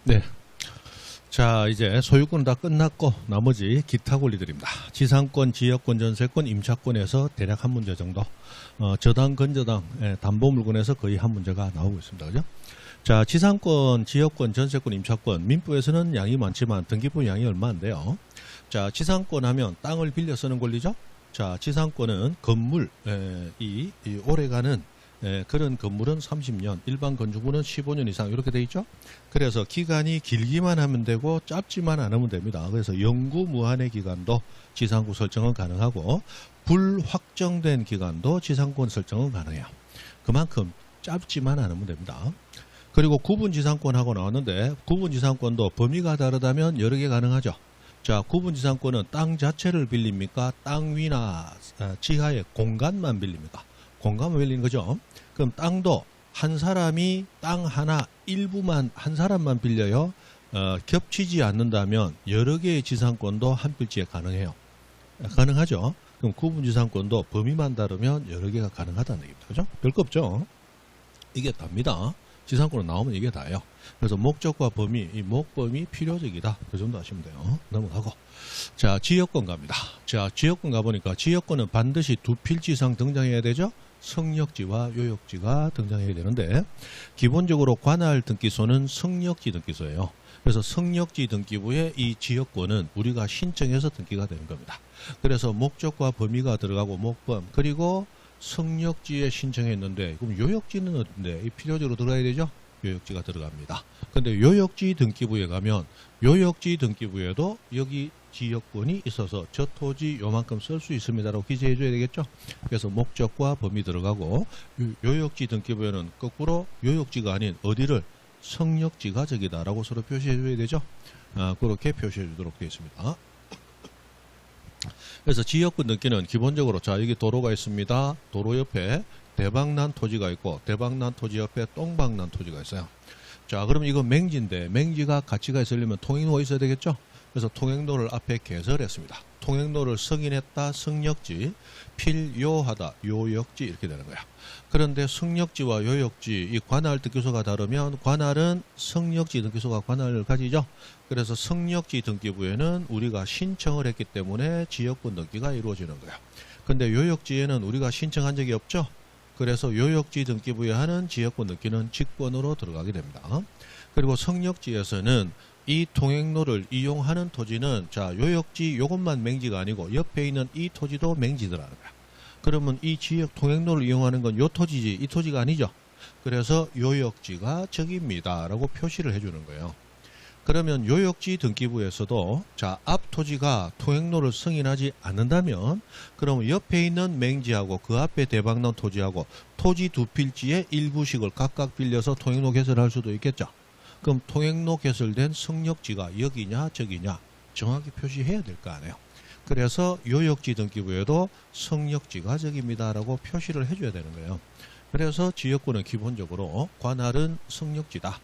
네. 자, 이제 소유권은 다 끝났고 나머지 기타 권리들입니다. 지상권, 지역권, 전세권, 임차권에서 대략 한 문제 정도, 저당, 건저당, 담보물건에서 거의 한 문제가 나오고 있습니다. 그죠? 자, 지상권, 지역권, 전세권, 임차권, 민법에서는 양이 많지만 등기부 양이 얼마 안 돼요. 자, 지상권 하면 땅을 빌려 쓰는 권리죠. 자, 지상권은 건물, 이 오래가는 그런 건물은 30년, 일반 건축물은 15년 이상 이렇게 돼 있죠. 그래서 기간이 길기만 하면 되고 짧지만 않으면 됩니다. 그래서 영구 무한의 기간도 지상권 설정은 가능하고 불확정된 기간도 지상권 설정은 가능해요. 그만큼 짧지만 않으면 됩니다. 그리고 구분지상권하고 나왔는데 구분지상권도 범위가 다르다면 여러 개 가능하죠. 자, 구분지상권은 땅 자체를 빌립니까? 땅 위나 지하의 공간만 빌립니까? 공간만 빌리는 거죠. 그럼 땅도 한 사람이 땅 하나 일부만 한 사람만 빌려요. 겹치지 않는다면 여러 개의 지상권도 한 필지에 가능해요. 가능하죠. 그럼 구분지상권도 범위만 다르면 여러 개가 가능하다는 얘기입니다. 그죠? 별거 없죠. 이게 답니다. 지상권으로 나오면 이게 다예요. 그래서 목적과 범위, 이 목범위 필요적이다. 그 정도 하시면 돼요. 넘어가고. 자, 지역권 갑니다. 자, 지역권 가보니까 지역권은 반드시 두 필지 이상 등장해야 되죠. 성역지와 요역지가 등장해야 되는데 기본적으로 관할 등기소는 성역지 등기소예요. 그래서 성역지 등기부에 이 지역권은 우리가 신청해서 등기가 되는 겁니다. 그래서 목적과 범위가 들어가고 목범 그리고 성역지에 신청했는데 그럼 요역지는 어딘데? 이 필요적으로 들어가야 되죠? 요역지가 들어갑니다. 근데 요역지 등기부에 가면 요역지 등기부에도 여기 지역권이 있어서 저 토지 요만큼 쓸 수 있습니다라고 기재해 줘야 되겠죠. 그래서 목적과 범위 들어가고 요역지 등기부에는 거꾸로 요역지가 아닌 어디를 성역지가 저기다라고 서로 표시해 줘야 되죠. 그렇게 표시해 주도록 되어 있습니다. 그래서 지역권 등기는 기본적으로 자 여기 도로가 있습니다. 도로 옆에 대박난 토지가 있고 대박난 토지 옆에 똥박난 토지가 있어요. 자 그럼 이거 맹지인데 맹지가 가치가 있으려면 통행로가 있어야 되겠죠. 그래서 통행로를 앞에 개설했습니다. 통행로를 승인했다 성역지 필요하다 요역지 이렇게 되는 거야. 그런데 성역지와 요역지 이 관할 등기소가 다르면 관할은 성역지 등기소가 관할을 가지죠. 그래서 성역지 등기부에는 우리가 신청을 했기 때문에 지역권 등기가 이루어지는 거야. 근데 요역지에는 우리가 신청한 적이 없죠. 그래서 요역지 등기부에 하는 지역권 등기는 직권으로 들어가게 됩니다. 그리고 성역지에서는 이 통행로를 이용하는 토지는 자 요역지 요것만 맹지가 아니고 옆에 있는 이 토지도 맹지더라는 거야. 그러면 이 지역 통행로를 이용하는 건 요 토지지 이 토지가 아니죠. 그래서 요역지가 저기입니다 라고 표시를 해주는 거예요. 그러면 요역지 등기부에서도 자 앞 토지가 통행로를 승인하지 않는다면 그러면 옆에 있는 맹지하고 그 앞에 대박난 토지하고 토지 두 필지의 일부씩을 각각 빌려서 통행로 개설할 수도 있겠죠. 그럼 통행로 개설된 성역지가 여기냐 저기냐 정확히 표시해야 될 거 아니에요. 그래서 요역지 등기부에도 성역지가 저기입니다 라고 표시를 해줘야 되는 거예요. 그래서 지역권은 기본적으로 관할은 성역지다.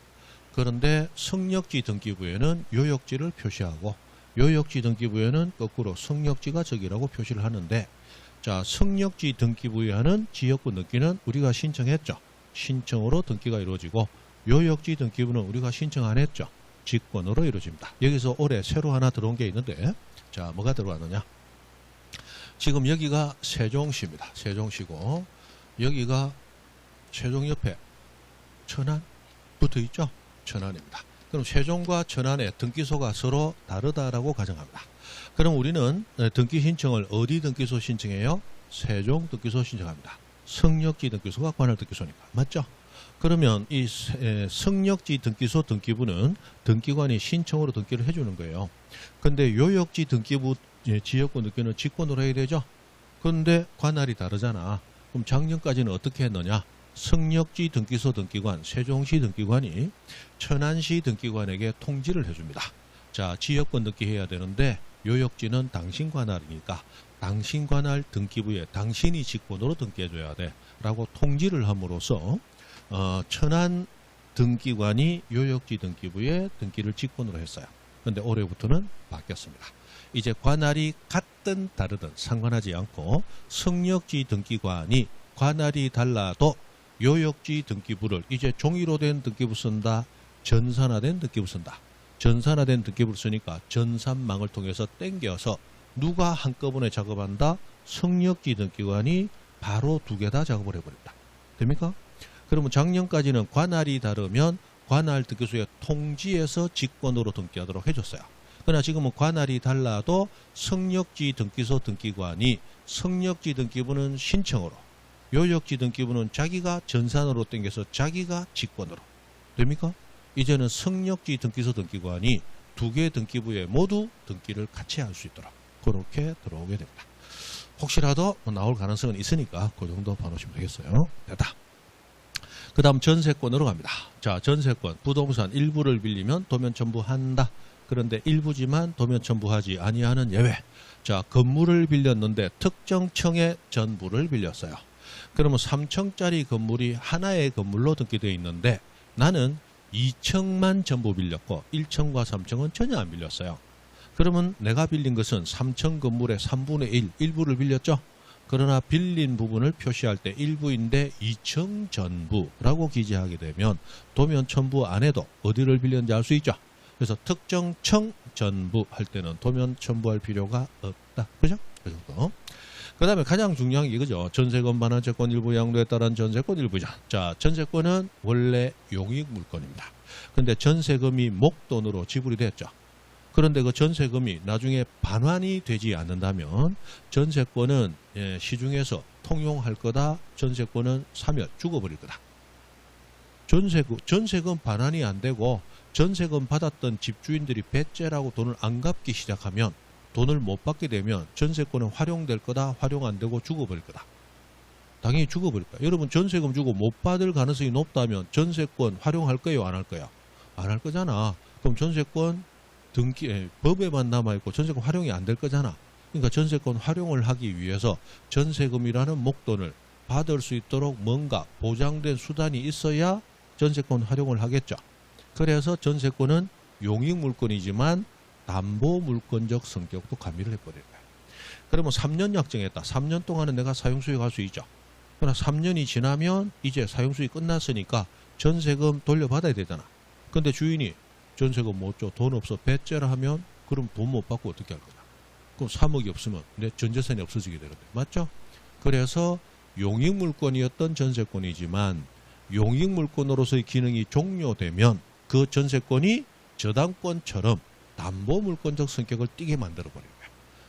그런데 성역지 등기부에는 요역지를 표시하고 요역지 등기부에는 거꾸로 성역지가 저기라고 표시를 하는데 자 성역지 등기부에 하는 지역권 등기는 우리가 신청했죠. 신청으로 등기가 이루어지고 요역지 등기부는 우리가 신청 안 했죠. 직권으로 이루어집니다. 여기서 올해 새로 하나 들어온 게 있는데 자 뭐가 들어왔느냐. 지금 여기가 세종시입니다. 세종시고 여기가 세종 옆에 천안 붙어 있죠. 천안입니다. 그럼 세종과 천안의 등기소가 서로 다르다라고 가정합니다. 그럼 우리는 등기 신청을 어디 등기소 신청해요? 세종 등기소 신청합니다. 성역지 등기소가 관할 등기소니까. 맞죠? 그러면 이 성역지 등기소 등기부는 등기관이 신청으로 등기를 해주는 거예요. 근데 요역지 등기부 지역권 등기는 직권으로 해야 되죠. 그런데 관할이 다르잖아. 그럼 작년까지는 어떻게 했느냐. 성역지 등기소 등기관, 세종시 등기관이 천안시 등기관에게 통지를 해줍니다. 자, 지역권 등기해야 되는데 요역지는 당신 관할이니까 당신 관할 등기부에 당신이 직권으로 등기해줘야 돼 라고 통지를 함으로써 천안 등기관이 요역지 등기부에 등기를 직권으로 했어요. 그런데 올해부터는 바뀌었습니다. 이제 관할이 같든 다르든 상관하지 않고 성역지 등기관이 관할이 달라도 요역지 등기부를 이제 종이로 된 등기부 쓴다, 전산화된 등기부 쓴다. 전산화된 등기부를 쓰니까 전산망을 통해서 땡겨서 누가 한꺼번에 작업한다? 성역지 등기관이 바로 2개 다 작업을 해버린다. 됩니까? 그러면 작년까지는 관할이 다르면 관할 등기소의 통지에서 직권으로 등기하도록 해줬어요. 그러나 지금은 관할이 달라도 성역지 등기소 등기관이 성역지 등기부는 신청으로, 요역지 등기부는 자기가 전산으로 땡겨서 자기가 직권으로. 됩니까? 이제는 성역지 등기소 등기관이 2개 등기부에 모두 등기를 같이 할 수 있도록 그렇게 들어오게 됩니다. 혹시라도 나올 가능성은 있으니까 그 정도 봐놓으시면 되겠어요. 됐다. 그 다음 전세권으로 갑니다. 자, 전세권. 부동산 일부를 빌리면 도면 첨부한다. 그런데 일부지만 도면 첨부하지 아니하는 예외. 자, 건물을 빌렸는데 특정 층의 전부를 빌렸어요. 그러면 3층짜리 건물이 하나의 건물로 등기되어 있는데 나는 2층만 전부 빌렸고 1층과 3층은 전혀 안 빌렸어요. 그러면 내가 빌린 것은 3층 건물의 3분의 1, 일부를 빌렸죠. 그러나 빌린 부분을 표시할 때 일부인데 2층 전부라고 기재하게 되면 도면 첨부 안 해도 어디를 빌렸는지 알 수 있죠. 그래서 특정 층 전부 할 때는 도면 첨부할 필요가 없다. 그죠? 그 정도. 그 다음에 가장 중요한 게 이거죠. 전세권, 반환채권, 일부 양도에 따른 전세권 일부자. 자, 전세권은 원래 용익 물건입니다. 근데 전세금이 목돈으로 지불이 됐죠. 그런데 그 전세금이 나중에 반환이 되지 않는다면 전세권은 시중에서 통용할 거다. 전세권은 사면 죽어버릴 거다. 전세금 반환이 안 되고 전세금 받았던 집주인들이 배째라고 돈을 안 갚기 시작하면 돈을 못 받게 되면 전세권은 활용될 거다. 활용 안 되고 죽어버릴 거다. 당연히 죽어버릴 거야. 여러분 전세금 주고 못 받을 가능성이 높다면 전세권 활용할 거예요? 안 할 거야? 안 할 거잖아. 그럼 전세권 법에만 남아있고 전세권 활용이 안 될 거잖아. 그러니까 전세권 활용을 하기 위해서 전세금이라는 목돈을 받을 수 있도록 뭔가 보장된 수단이 있어야 전세권 활용을 하겠죠. 그래서 전세권은 용익물건이지만 담보물건적 성격도 가미를 해버려요. 그러면 3년 약정했다. 3년 동안은 내가 사용수익할 수 있죠. 그러나 3년이 지나면 이제 사용수익 끝났으니까 전세금 돌려받아야 되잖아. 근데 주인이 전세금 못 줘. 돈 없어. 배째라 하면 그럼 돈 못 받고 어떻게 할 거냐. 그럼 3억이 없으면 내 전재산이 없어지게 되거든. 맞죠? 그래서 용익물건이었던 전세권이지만 용익물건으로서의 기능이 종료되면 그 전세권이 저당권처럼 담보물건적 성격을 띠게 만들어버려요.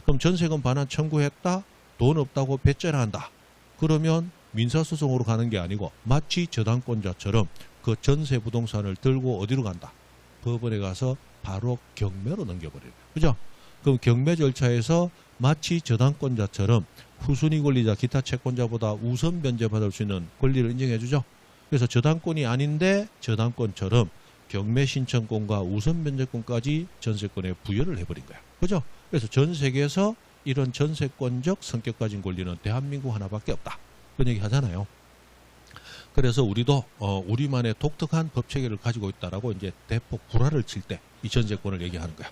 그럼 전세금 반환 청구했다. 돈 없다고 배째라 한다. 그러면 민사소송으로 가는 게 아니고 마치 저당권자처럼 그 전세 부동산을 들고 어디로 간다. 법원에 가서 바로 경매로 넘겨버려요. 그죠? 그럼 경매 절차에서 마치 저당권자처럼 후순위 권리자 기타 채권자보다 우선 변제받을 수 있는 권리를 인정해 주죠. 그래서 저당권이 아닌데 저당권처럼 경매 신청권과 우선 변제권까지 전세권에 부여를 해버린 거야. 그죠? 그래서 전 세계에서 이런 전세권적 성격 가진 권리는 대한민국 하나밖에 없다. 그런 얘기 하잖아요. 그래서 우리도 우리만의 독특한 법 체계를 가지고 있다라고 이제 대폭 구라를 칠 때 이 전세권을 얘기하는 거야.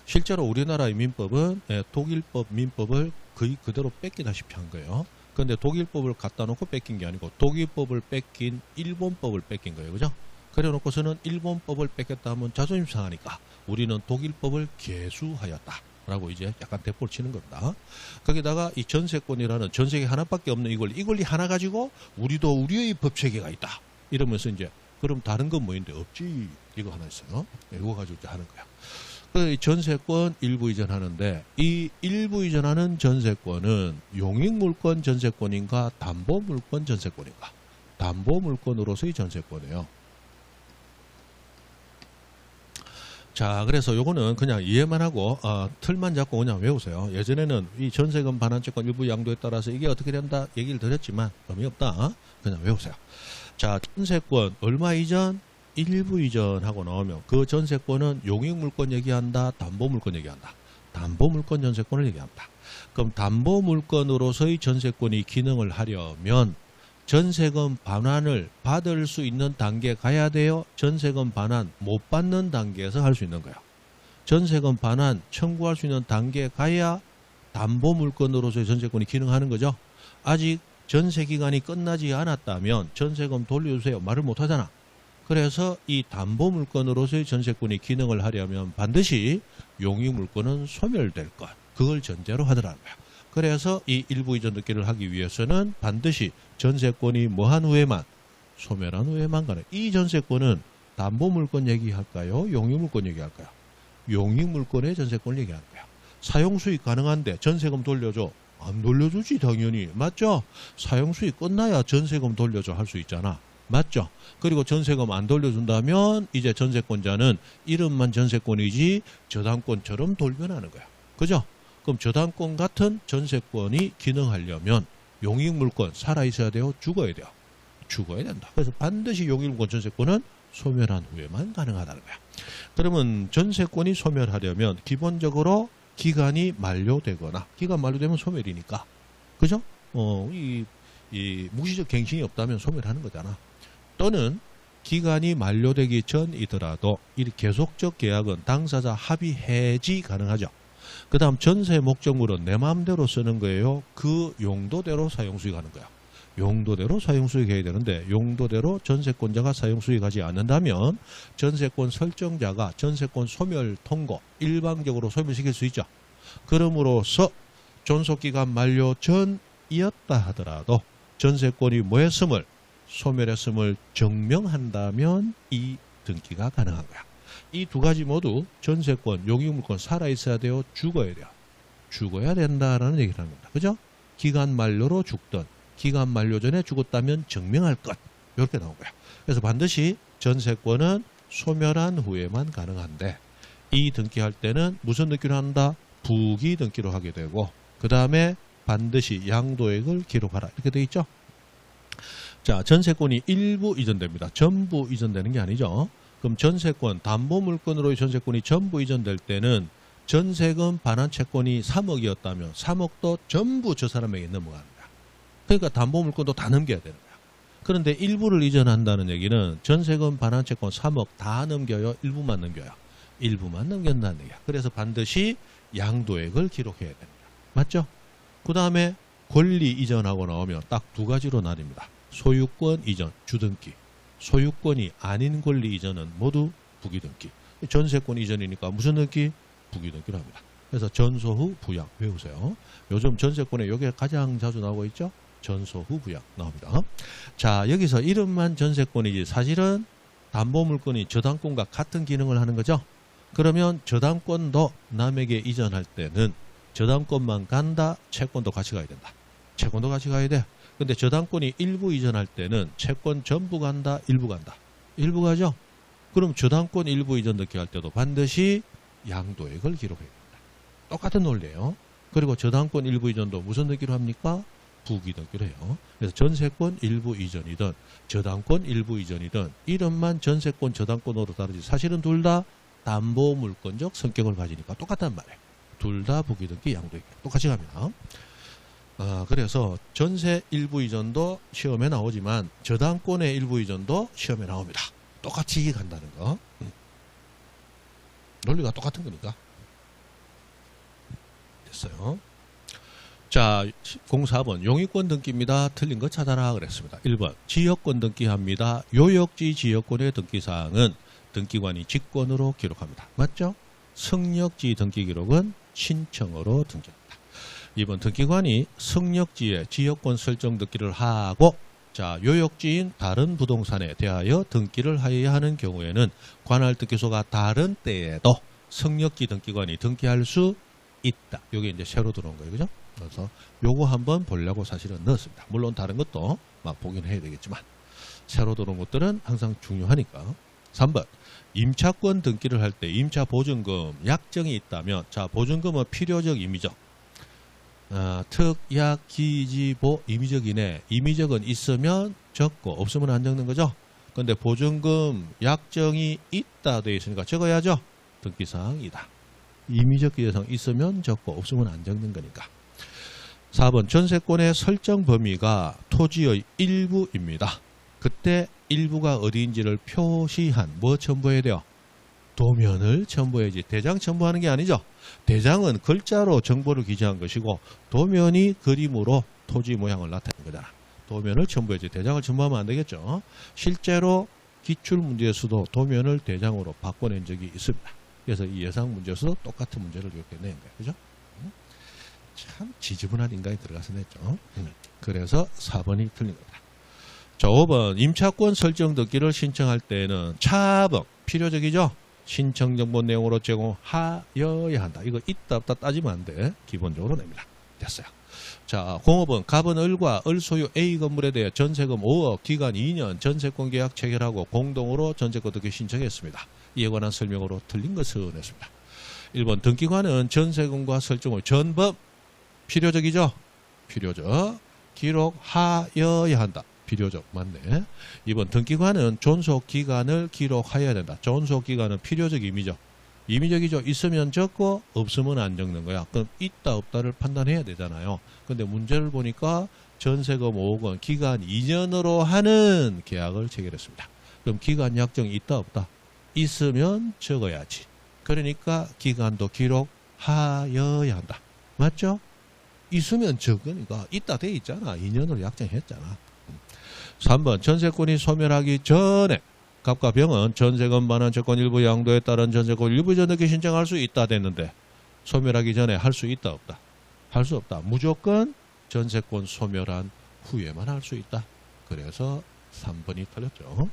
실제로 우리나라의 민법은 독일법 민법을 거의 그대로 뺏기다시피 한 거예요. 그런데 독일법을 갖다 놓고 뺏긴 게 아니고 독일법을 뺏긴 일본법을 뺏긴 거예요. 그죠? 그래 놓고서는 일본법을 뺏겼다 하면 자존심 상하니까 우리는 독일법을 개수하였다. 라고 이제 약간 대포를 치는 겁니다. 거기다가 이 전세권이라는 전 세계 하나밖에 없는 이 권리 하나 가지고 우리도 우리의 법체계가 있다. 이러면서 이제 그럼 다른 건 뭐인데 없지. 이거 하나 있어요. 이거 가지고 이제 하는 거야. 그래서 전세권 일부 이전하는데 이 일부 이전하는 전세권은 용익물건 전세권인가 담보물건 전세권인가. 담보물건으로서의 전세권이에요. 자, 그래서 요거는 그냥 이해만 하고 틀만 잡고 그냥 외우세요. 예전에는 이 전세금 반환채권 일부 양도에 따라서 이게 어떻게 된다 얘기를 드렸지만 의미 없다. 그냥 외우세요. 자, 전세권 얼마 이전? 일부 이전하고 나오면 그 전세권은 용익물건 얘기한다. 담보물건 얘기한다. 담보물건 전세권을 얘기합니다. 그럼 담보물건으로서의 전세권이 기능을 하려면 전세금 반환을 받을 수 있는 단계에 가야 돼요. 전세금 반환 못 받는 단계에서 할 수 있는 거예요. 전세금 반환 청구할 수 있는 단계에 가야 담보물건으로서의 전세권이 기능하는 거죠. 아직 전세기간이 끝나지 않았다면 전세금 돌려주세요. 말을 못 하잖아. 그래서 이 담보물건으로서의 전세권이 기능을 하려면 반드시 용익물건은 소멸될 것. 그걸 전제로 하더라는 거야. 그래서 이 일부 이전 등기를 하기 위해서는 반드시 전세권이 뭐한 후에만, 소멸한 후에만 가능. 이 전세권은 담보물건 얘기할까요? 용익물건 얘기할까요? 용익물건의 전세권을 얘기하는 거야. 사용수익 가능한데 전세금 돌려줘. 안 돌려주지 당연히. 맞죠? 사용수익 끝나야 전세금 돌려줘 할 수 있잖아. 맞죠? 그리고 전세금 안 돌려준다면 이제 전세권자는 이름만 전세권이지 저당권처럼 돌변하는 거야. 그죠? 그럼 저당권 같은 전세권이 기능하려면 용익물건 살아있어야 돼요? 죽어야 돼요? 죽어야 된다. 그래서 반드시 용익물건 전세권은 소멸한 후에만 가능하다는 거야. 그러면 전세권이 소멸하려면 기본적으로 기간이 만료되거나, 기간 만료되면 소멸이니까, 그죠? 이 무시적 갱신이 없다면 소멸하는 거잖아. 또는 기간이 만료되기 전이더라도 이 계속적 계약은 당사자 합의 해지 가능하죠. 그 다음 전세 목적물은 내 마음대로 쓰는 거예요? 그 용도대로 사용수익하는 거야. 용도대로 사용수익해야 되는데 용도대로 전세권자가 사용수익하지 않는다면 전세권 설정자가 전세권 소멸 통고 일방적으로 소멸시킬 수 있죠. 그러므로서 존속기간 만료 전이었다 하더라도 전세권이 뭐했음을, 소멸했음을 증명한다면 이 등기가 가능한 거야. 이 두 가지 모두 전세권, 용익물권 살아있어야 돼요? 죽어야 돼요? 죽어야 된다라는 얘기를 하는 겁니다. 그죠? 기간 만료로 죽든 기간 만료 전에 죽었다면 증명할 것. 이렇게 나온 거야. 그래서 반드시 전세권은 소멸한 후에만 가능한데 이 등기할 때는 무슨 등기로 한다? 부기 등기로 하게 되고 그 다음에 반드시 양도액을 기록하라. 이렇게 되어 있죠. 자, 전세권이 일부 이전됩니다. 전부 이전되는 게 아니죠. 그럼 전세권, 담보물건으로의 전세권이 전부 이전될 때는 전세금 반환 채권이 3억이었다면 3억도 전부 저 사람에게 넘어가는 거야. 그러니까 담보물건도 다 넘겨야 되는 거야. 그런데 일부를 이전한다는 얘기는 전세금 반환 채권 3억 다 넘겨요? 일부만 넘겨요? 일부만 넘긴다는 얘기야. 그래서 반드시 양도액을 기록해야 됩니다. 맞죠? 그 다음에 권리 이전하고 나오면 딱 두 가지로 나뉩니다. 소유권 이전, 주등기. 소유권이 아닌 권리 이전은 모두 부기등기. 전세권 이전이니까 무슨 등기? 부기등기로 합니다. 그래서 전소후 부양 외우세요. 요즘 전세권에 이게 가장 자주 나오고 있죠? 전소후 부양 나옵니다. 자, 여기서 이름만 전세권이지 사실은 담보물건이 저당권과 같은 기능을 하는 거죠. 그러면 저당권도 남에게 이전할 때는 저당권만 간다, 채권도 같이 가야 된다. 채권도 같이 가야 돼. 근데 저당권이 일부 이전할 때는 채권 전부 간다, 일부 간다. 일부 가죠? 그럼 저당권 일부 이전 등기할 때도 반드시 양도액을 기록해야 됩니다. 똑같은 논리예요. 그리고 저당권 일부 이전도 무슨 등기로 합니까? 부기 등기로 해요. 그래서 전세권 일부 이전이든 저당권 일부 이전이든 이름만 전세권 저당권으로 다르지 사실은 둘 다 담보물건적 성격을 가지니까 똑같단 말이에요. 둘 다 부기 등기 양도액 똑같이 갑니다. 그래서 전세 일부 이전도 시험에 나오지만 저당권의 일부 이전도 시험에 나옵니다. 똑같이 간다는 거. 논리가 똑같은 거니까. 됐어요. 자, 04번 용익권 등기입니다. 틀린 거 찾아라 그랬습니다. 1번 지역권 등기합니다. 요역지 지역권의 등기사항은 등기관이 직권으로 기록합니다. 맞죠? 승역지 등기 기록은 신청으로 등기합니다. 2번 등기관이 승역지에 지역권 설정 등기를 하고 자 요역지인 다른 부동산에 대하여 등기를 하여야 하는 경우에는 관할 등기소가 다른 때에도 승역지 등기관이 등기할 수 있다. 이게 이제 새로 들어온 거예요. 그죠? 그래서 요거 한번 보려고 사실은 넣었습니다. 물론 다른 것도 막 보긴 해야 되겠지만 새로 들어온 것들은 항상 중요하니까. 3번 임차권 등기를 할 때 임차 보증금 약정이 있다면 자 보증금은 필요적 임의적 특, 약, 기, 지, 보, 임의적이네. 임의적은 있으면 적고 없으면 안 적는 거죠. 근데 보증금 약정이 있다 되어 있으니까 적어야죠. 등기사항이다. 임의적 기재사항 있으면 적고 없으면 안 적는 거니까. 4번 전세권의 설정 범위가 토지의 일부입니다. 그때 일부가 어디인지를 표시한 뭐 첨부해야 돼요? 도면을 첨부해야지. 대장 첨부하는 게 아니죠. 대장은 글자로 정보를 기재한 것이고 도면이 그림으로 토지 모양을 나타내는 거잖아. 도면을 첨부해야지. 대장을 첨부하면 안 되겠죠. 실제로 기출문제에서도 도면을 대장으로 바꿔낸 적이 있습니다. 그래서 이 예상문제에서도 똑같은 문제를 이렇게 낸 거예요. 그죠? 참 지저분한 인간이 들어가서 냈죠. 그래서 4번이 틀린 겁니다. 자, 5번 임차권 설정 듣기를 신청할 때는 차범 필요적이죠. 신청 정보 내용으로 제공하여야 한다. 이거 있다 없다 따지면 안 돼. 기본적으로 냅니다. 됐어요. 자, 05번 갑은 을과 을 소유 A 건물에 대해 전세금 5억 기간 2년 전세권 계약 체결하고 공동으로 전세권 듣기 신청했습니다. 이에 관한 설명으로 틀린 것을 냈습니다. 1번 등기관은 전세금과 설정을 전법 필요적이죠. 필요적 기록하여야 한다. 필요적 맞네. 2번 등기관은 존속기간을 기록하여야 된다. 존속기간은 필요적 임의적. 임의적이죠. 있으면 적고 없으면 안 적는 거야. 그럼 있다 없다를 판단해야 되잖아요. 근데 문제를 보니까 전세금 5억 원 기간 2년으로 하는 계약을 체결했습니다. 그럼 기간 약정이 있다 없다? 있으면 적어야지. 그러니까 기간도 기록하여야 한다. 맞죠? 있으면 적으니까 있다 돼 있잖아. 2년으로 약정했잖아. 3번 전세권이 소멸하기 전에 갑과 병은 전세금 반환 채권 일부 양도에 따른 전세권 일부 전득기 신청할 수 있다 됐는데 소멸하기 전에 할 수 있다 없다? 할 수 없다. 무조건 전세권 소멸한 후에만 할 수 있다. 그래서 3번이 틀렸죠.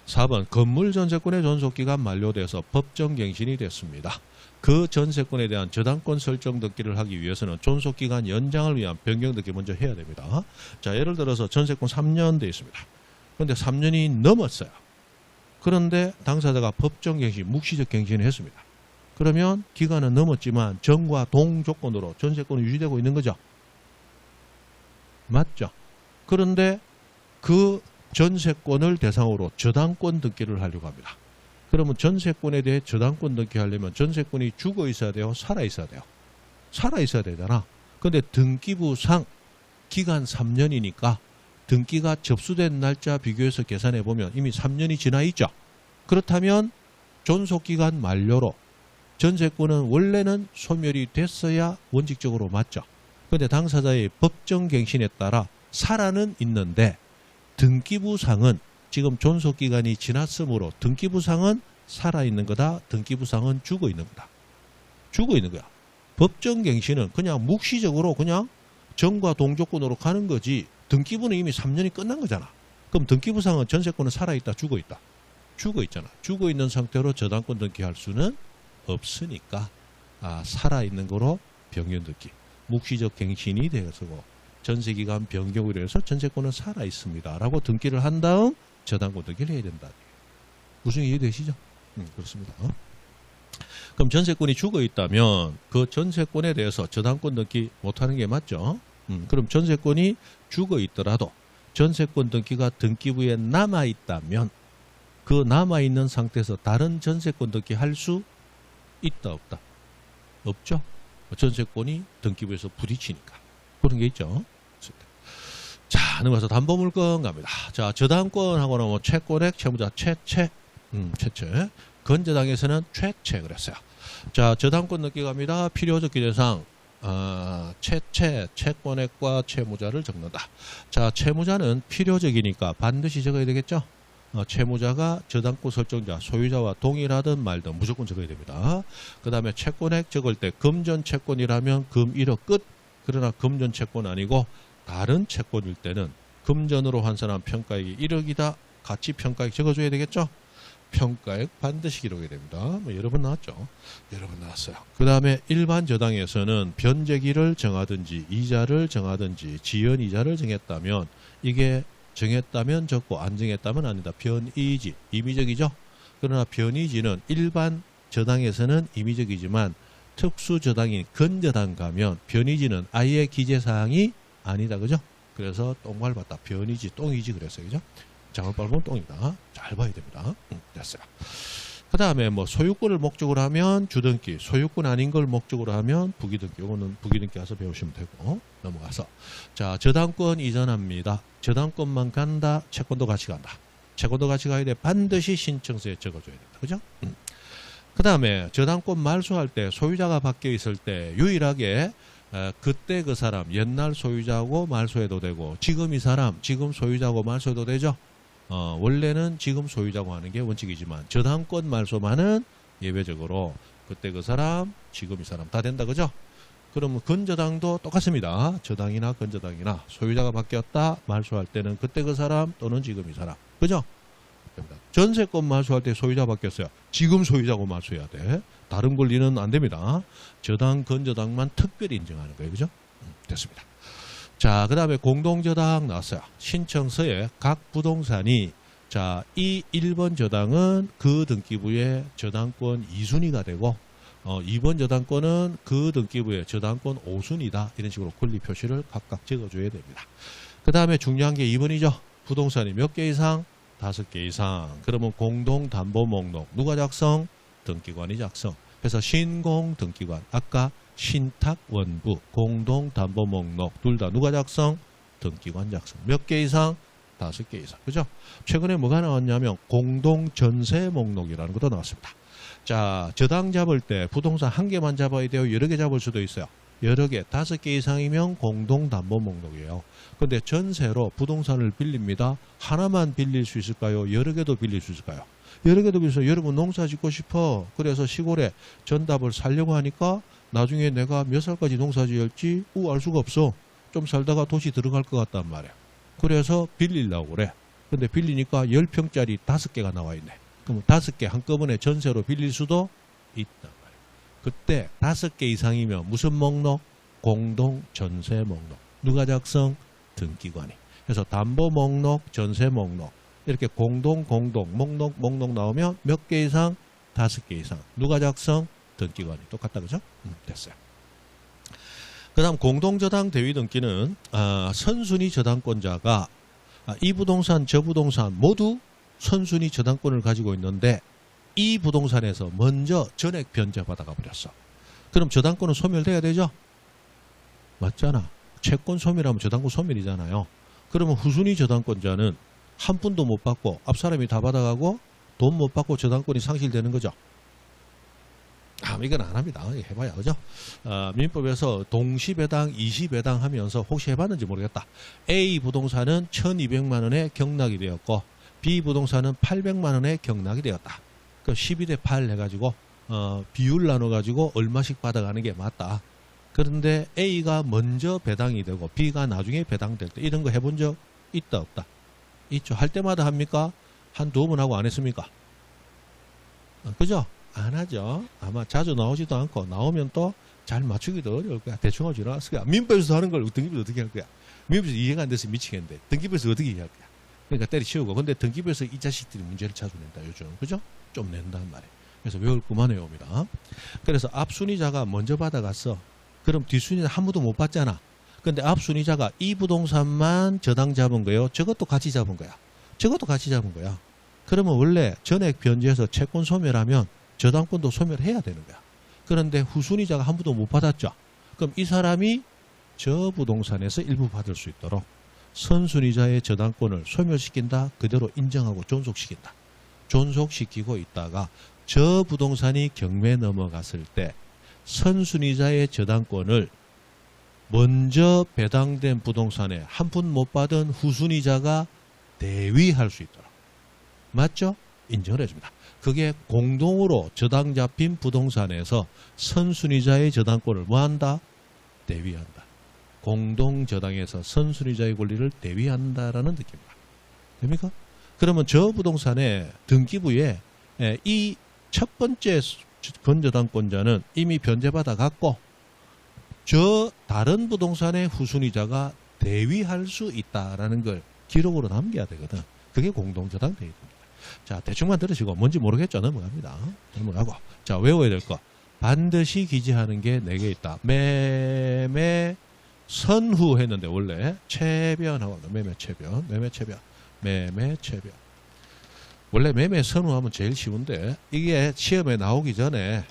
4번 건물 전세권의 존속기간 만료돼서 법정갱신이 됐습니다. 그 전세권에 대한 저당권 설정 듣기를 하기 위해서는 존속기간 연장을 위한 변경 듣기 먼저 해야 됩니다. 자, 예를 들어서 전세권 3년 돼 있습니다. 그런데 3년이 넘었어요. 그런데 당사자가 법정갱신, 묵시적 갱신을 했습니다. 그러면 기간은 넘었지만 정과 동 조건으로 전세권은 유지되고 있는 거죠. 맞죠? 그런데 그 전세권을 대상으로 저당권 듣기를 하려고 합니다. 그러면 전세권에 대해 저당권 듣기 하려면 전세권이 죽어 있어야 돼요? 살아 있어야 돼요? 살아 있어야 되잖아. 근데 등기부상 기간 3년이니까 등기가 접수된 날짜 비교해서 계산해 보면 이미 3년이 지나 있죠. 그렇다면 존속기간 만료로 전세권은 원래는 소멸이 됐어야 원칙적으로 맞죠. 그런데 당사자의 법정갱신에 따라 살아는 있는데 등기부상은 지금 존속기간이 지났으므로 등기부상은 살아있는 거다. 등기부상은 죽어있는 거다. 죽어있는 거야. 법정갱신은 그냥 묵시적으로 그냥 정과 동조건으로 가는 거지 등기부는 이미 3년이 끝난 거잖아. 그럼 등기부상은 전세권은 살아있다. 죽어있다. 죽어있잖아. 죽어있는 상태로 저당권 등기할 수는 없으니까 살아있는 거로 변경 등기. 묵시적 갱신이 되어서고 전세기간 변경으로 해서 전세권은 살아있습니다. 라고 등기를 한 다음 저당권 등기를 해야 된다. 무슨 이해되시죠? 그렇습니다. 그럼 전세권이 죽어있다면 그 전세권에 대해서 저당권 등기 못하는 게 맞죠? 그럼 전세권이 죽어있더라도 전세권 등기가 등기부에 남아있다면 그 남아있는 상태에서 다른 전세권 등기 할 수 있다 없다? 없죠? 전세권이 등기부에서 부딪히니까. 그런 게 있죠. 자, 넘어가서 담보물건 갑니다. 자, 저당권하고는 뭐 채권액, 채무자, 채채. 건저당에서는 최채 그랬어요. 자, 저당권 넣기 갑니다. 필요적 기재상 채채, 채권액과 채무자를 적는다. 자, 채무자는 필요적이니까 반드시 적어야 되겠죠. 채무자가 저당권 설정자, 소유자와 동일하든 말든 무조건 적어야 됩니다. 그 다음에 채권액 적을 때 금전 채권이라면 금 1억 끝. 그러나 금전 채권 아니고 다른 채권일 때는 금전으로 환산한 평가액이 1억이다. 같이 평가액 적어줘야 되겠죠. 평가액 반드시 기록해야 됩니다. 뭐 여러 번 나왔죠. 여러 번 나왔어요. 그 다음에 일반 저당에서는 변제기를 정하든지 이자를 정하든지 지연이자를 정했다면 이게 정했다면 적고 안 정했다면 아니다. 변이지. 임의적이죠. 그러나 변이지는 일반 저당에서는 임의적이지만 특수저당인 건저당 가면 변이지는 아예 기재사항이 아니다. 그죠? 그래서 똥 밟았다. 변이지, 똥이지 그랬어요. 그죠? 장을 밟으면 똥이다. 잘 봐야 됩니다. 됐어요. 그 다음에 뭐 소유권을 목적으로 하면 주등기, 소유권 아닌 걸 목적으로 하면 부기등기. 이거는 부기등기 가서 배우시면 되고 넘어가서 자, 저당권 이전합니다. 저당권만 간다. 채권도 같이 간다. 채권도 같이 가야 돼. 반드시 신청서에 적어줘야 된다. 그죠? 그 다음에 저당권 말소할 때 소유자가 바뀌어 있을 때 유일하게 그때 그 사람 옛날 소유자하고 말소해도 되고 지금 이 사람 지금 소유자하고 말소해도 되죠. 원래는 지금 소유자고 하는 게 원칙이지만 저당권 말소만은 예외적으로 그때 그 사람, 지금 이 사람 다 된다. 그죠? 그러면 건저당도 똑같습니다. 저당이나 건저당이나 소유자가 바뀌었다 말소할 때는 그때 그 사람 또는 지금 이 사람. 그죠? 전세권 말소할 때 소유자 바뀌었어요. 지금 소유자고 말소해야 돼. 다른 권리는 안 됩니다. 저당, 건저당만 특별히 인정하는 거예요. 그죠? 됐습니다. 자, 그 다음에 공동저당 나왔어요. 신청서에 각 부동산이 자, 이 1번 저당은 그 등기부의 저당권 2순위가 되고 2번 저당권은 그 등기부의 저당권 5순위다. 이런 식으로 권리 표시를 각각 적어줘야 됩니다. 그 다음에 중요한 게 2번이죠. 부동산이 몇 개 이상? 5개 이상. 그러면 공동담보 목록 누가 작성? 등기관이 작성. 그래서 신공등기관 아까 신탁원부 공동담보 목록 둘 다 누가 작성? 등기관 작성. 몇 개 이상? 5개 이상. 그죠? 최근에 뭐가 나왔냐면 공동전세 목록이라는 것도 나왔습니다. 자, 저당 잡을 때 부동산 한 개만 잡아야 돼요? 여러 개 잡을 수도 있어요. 여러 개, 5개 이상이면 공동담보 목록이에요. 근데 전세로 부동산을 빌립니다. 하나만 빌릴 수 있을까요? 여러 개도 빌릴 수 있을까요? 여러 개도 빌려서 여러분 농사 짓고 싶어. 그래서 시골에 전답을 살려고 하니까 나중에 내가 몇 살까지 농사 지을지 알 수가 없어. 좀 살다가 도시 들어갈 것 같단 말이야. 그래서 빌리려고 그래. 근데 빌리니까 10평짜리 5개가 나와 있네. 그럼 5개 한꺼번에 전세로 빌릴 수도 있단 말이야. 그때 5개 이상이면 무슨 목록? 공동 전세 목록. 누가 작성? 등기관이. 그래서 담보 목록, 전세 목록. 이렇게 공동 목록 나오면 몇 개 이상? 5개 이상. 누가 작성? 등기관이. 똑같다. 그죠? 됐어요. 그 다음 공동저당 대위등기는 선순위 저당권자가 이 부동산 저 부동산 모두 선순위 저당권을 가지고 있는데 이 부동산에서 먼저 전액 변제받아가 버렸어. 그럼 저당권은 소멸돼야 되죠? 맞잖아. 채권 소멸하면 저당권 소멸이잖아요. 그러면 후순위 저당권자는 한 푼도 못 받고 앞 사람이 다 받아가고 돈 못 받고 저당권이 상실되는 거죠. 이건 안 합니다. 해봐야 그죠? 민법에서 동시배당, 이시배당 하면서 혹시 해봤는지 모르겠다. A 부동산은 1200만 원에 경락이 되었고 B 부동산은 800만 원에 경락이 되었다. 그 12대 8 해가지고 비율 나눠가지고 얼마씩 받아가는 게 맞다. 그런데 A가 먼저 배당이 되고 B가 나중에 배당될 때 이런 거 해본 적 있다 없다? 있죠. 할 때마다 합니까? 한 2번 하고 안 했습니까? 그죠? 안 하죠. 아마 자주 나오지도 않고 나오면 또 잘 맞추기도 어려울 거야. 대충 하고 지나갔을 거야. 민법에서 하는 걸 등기부에서 어떻게 할 거야? 민법에서 이해가 안 돼서 미치겠는데 등기부에서 어떻게 이해할 거야? 그러니까 때려치우고. 근데 등기부에서 이 자식들이 문제를 자주 낸다 요즘. 그죠? 좀 낸단 말이에요. 그래서 외울 그만해 옵니다. 그래서 앞순위자가 먼저 받아갔어. 그럼 뒷순위자 한 번도 못 받잖아. 근데 앞순위자가 이 부동산만 저당 잡은 거예요. 저것도 같이 잡은 거야. 저것도 같이 잡은 거야. 그러면 원래 전액 변제해서 채권 소멸하면 저당권도 소멸해야 되는 거야. 그런데 후순위자가 한 번도 못 받았죠. 그럼 이 사람이 저 부동산에서 일부 받을 수 있도록 선순위자의 저당권을 소멸시킨다. 그대로 인정하고 존속시킨다. 존속시키고 있다가 저 부동산이 경매 넘어갔을 때 선순위자의 저당권을 먼저 배당된 부동산에 한 푼 못 받은 후순위자가 대위할 수 있도록. 맞죠? 인정을 해줍니다. 그게 공동으로 저당 잡힌 부동산에서 선순위자의 저당권을 뭐한다? 대위한다. 공동저당에서 선순위자의 권리를 대위한다라는 느낌입니다. 됩니까? 그러면 저 부동산의 등기부에 이 첫 번째 건저당권자는 이미 변제받아 갔고 저 다른 부동산의 후순위자가 대위할 수 있다라는 걸 기록으로 남겨야 되거든. 그게 공동저당 대위입니다. 자, 대충만 들으시고 뭔지 모르겠죠? 넘어갑니다. 넘어가고. 자, 외워야 될 거. 반드시 기재하는 게 4개 있다. 매매 선후 했는데 원래 채변하고 매매 채변. 원래 매매 선후하면 제일 쉬운데 이게 시험에 나오기 전에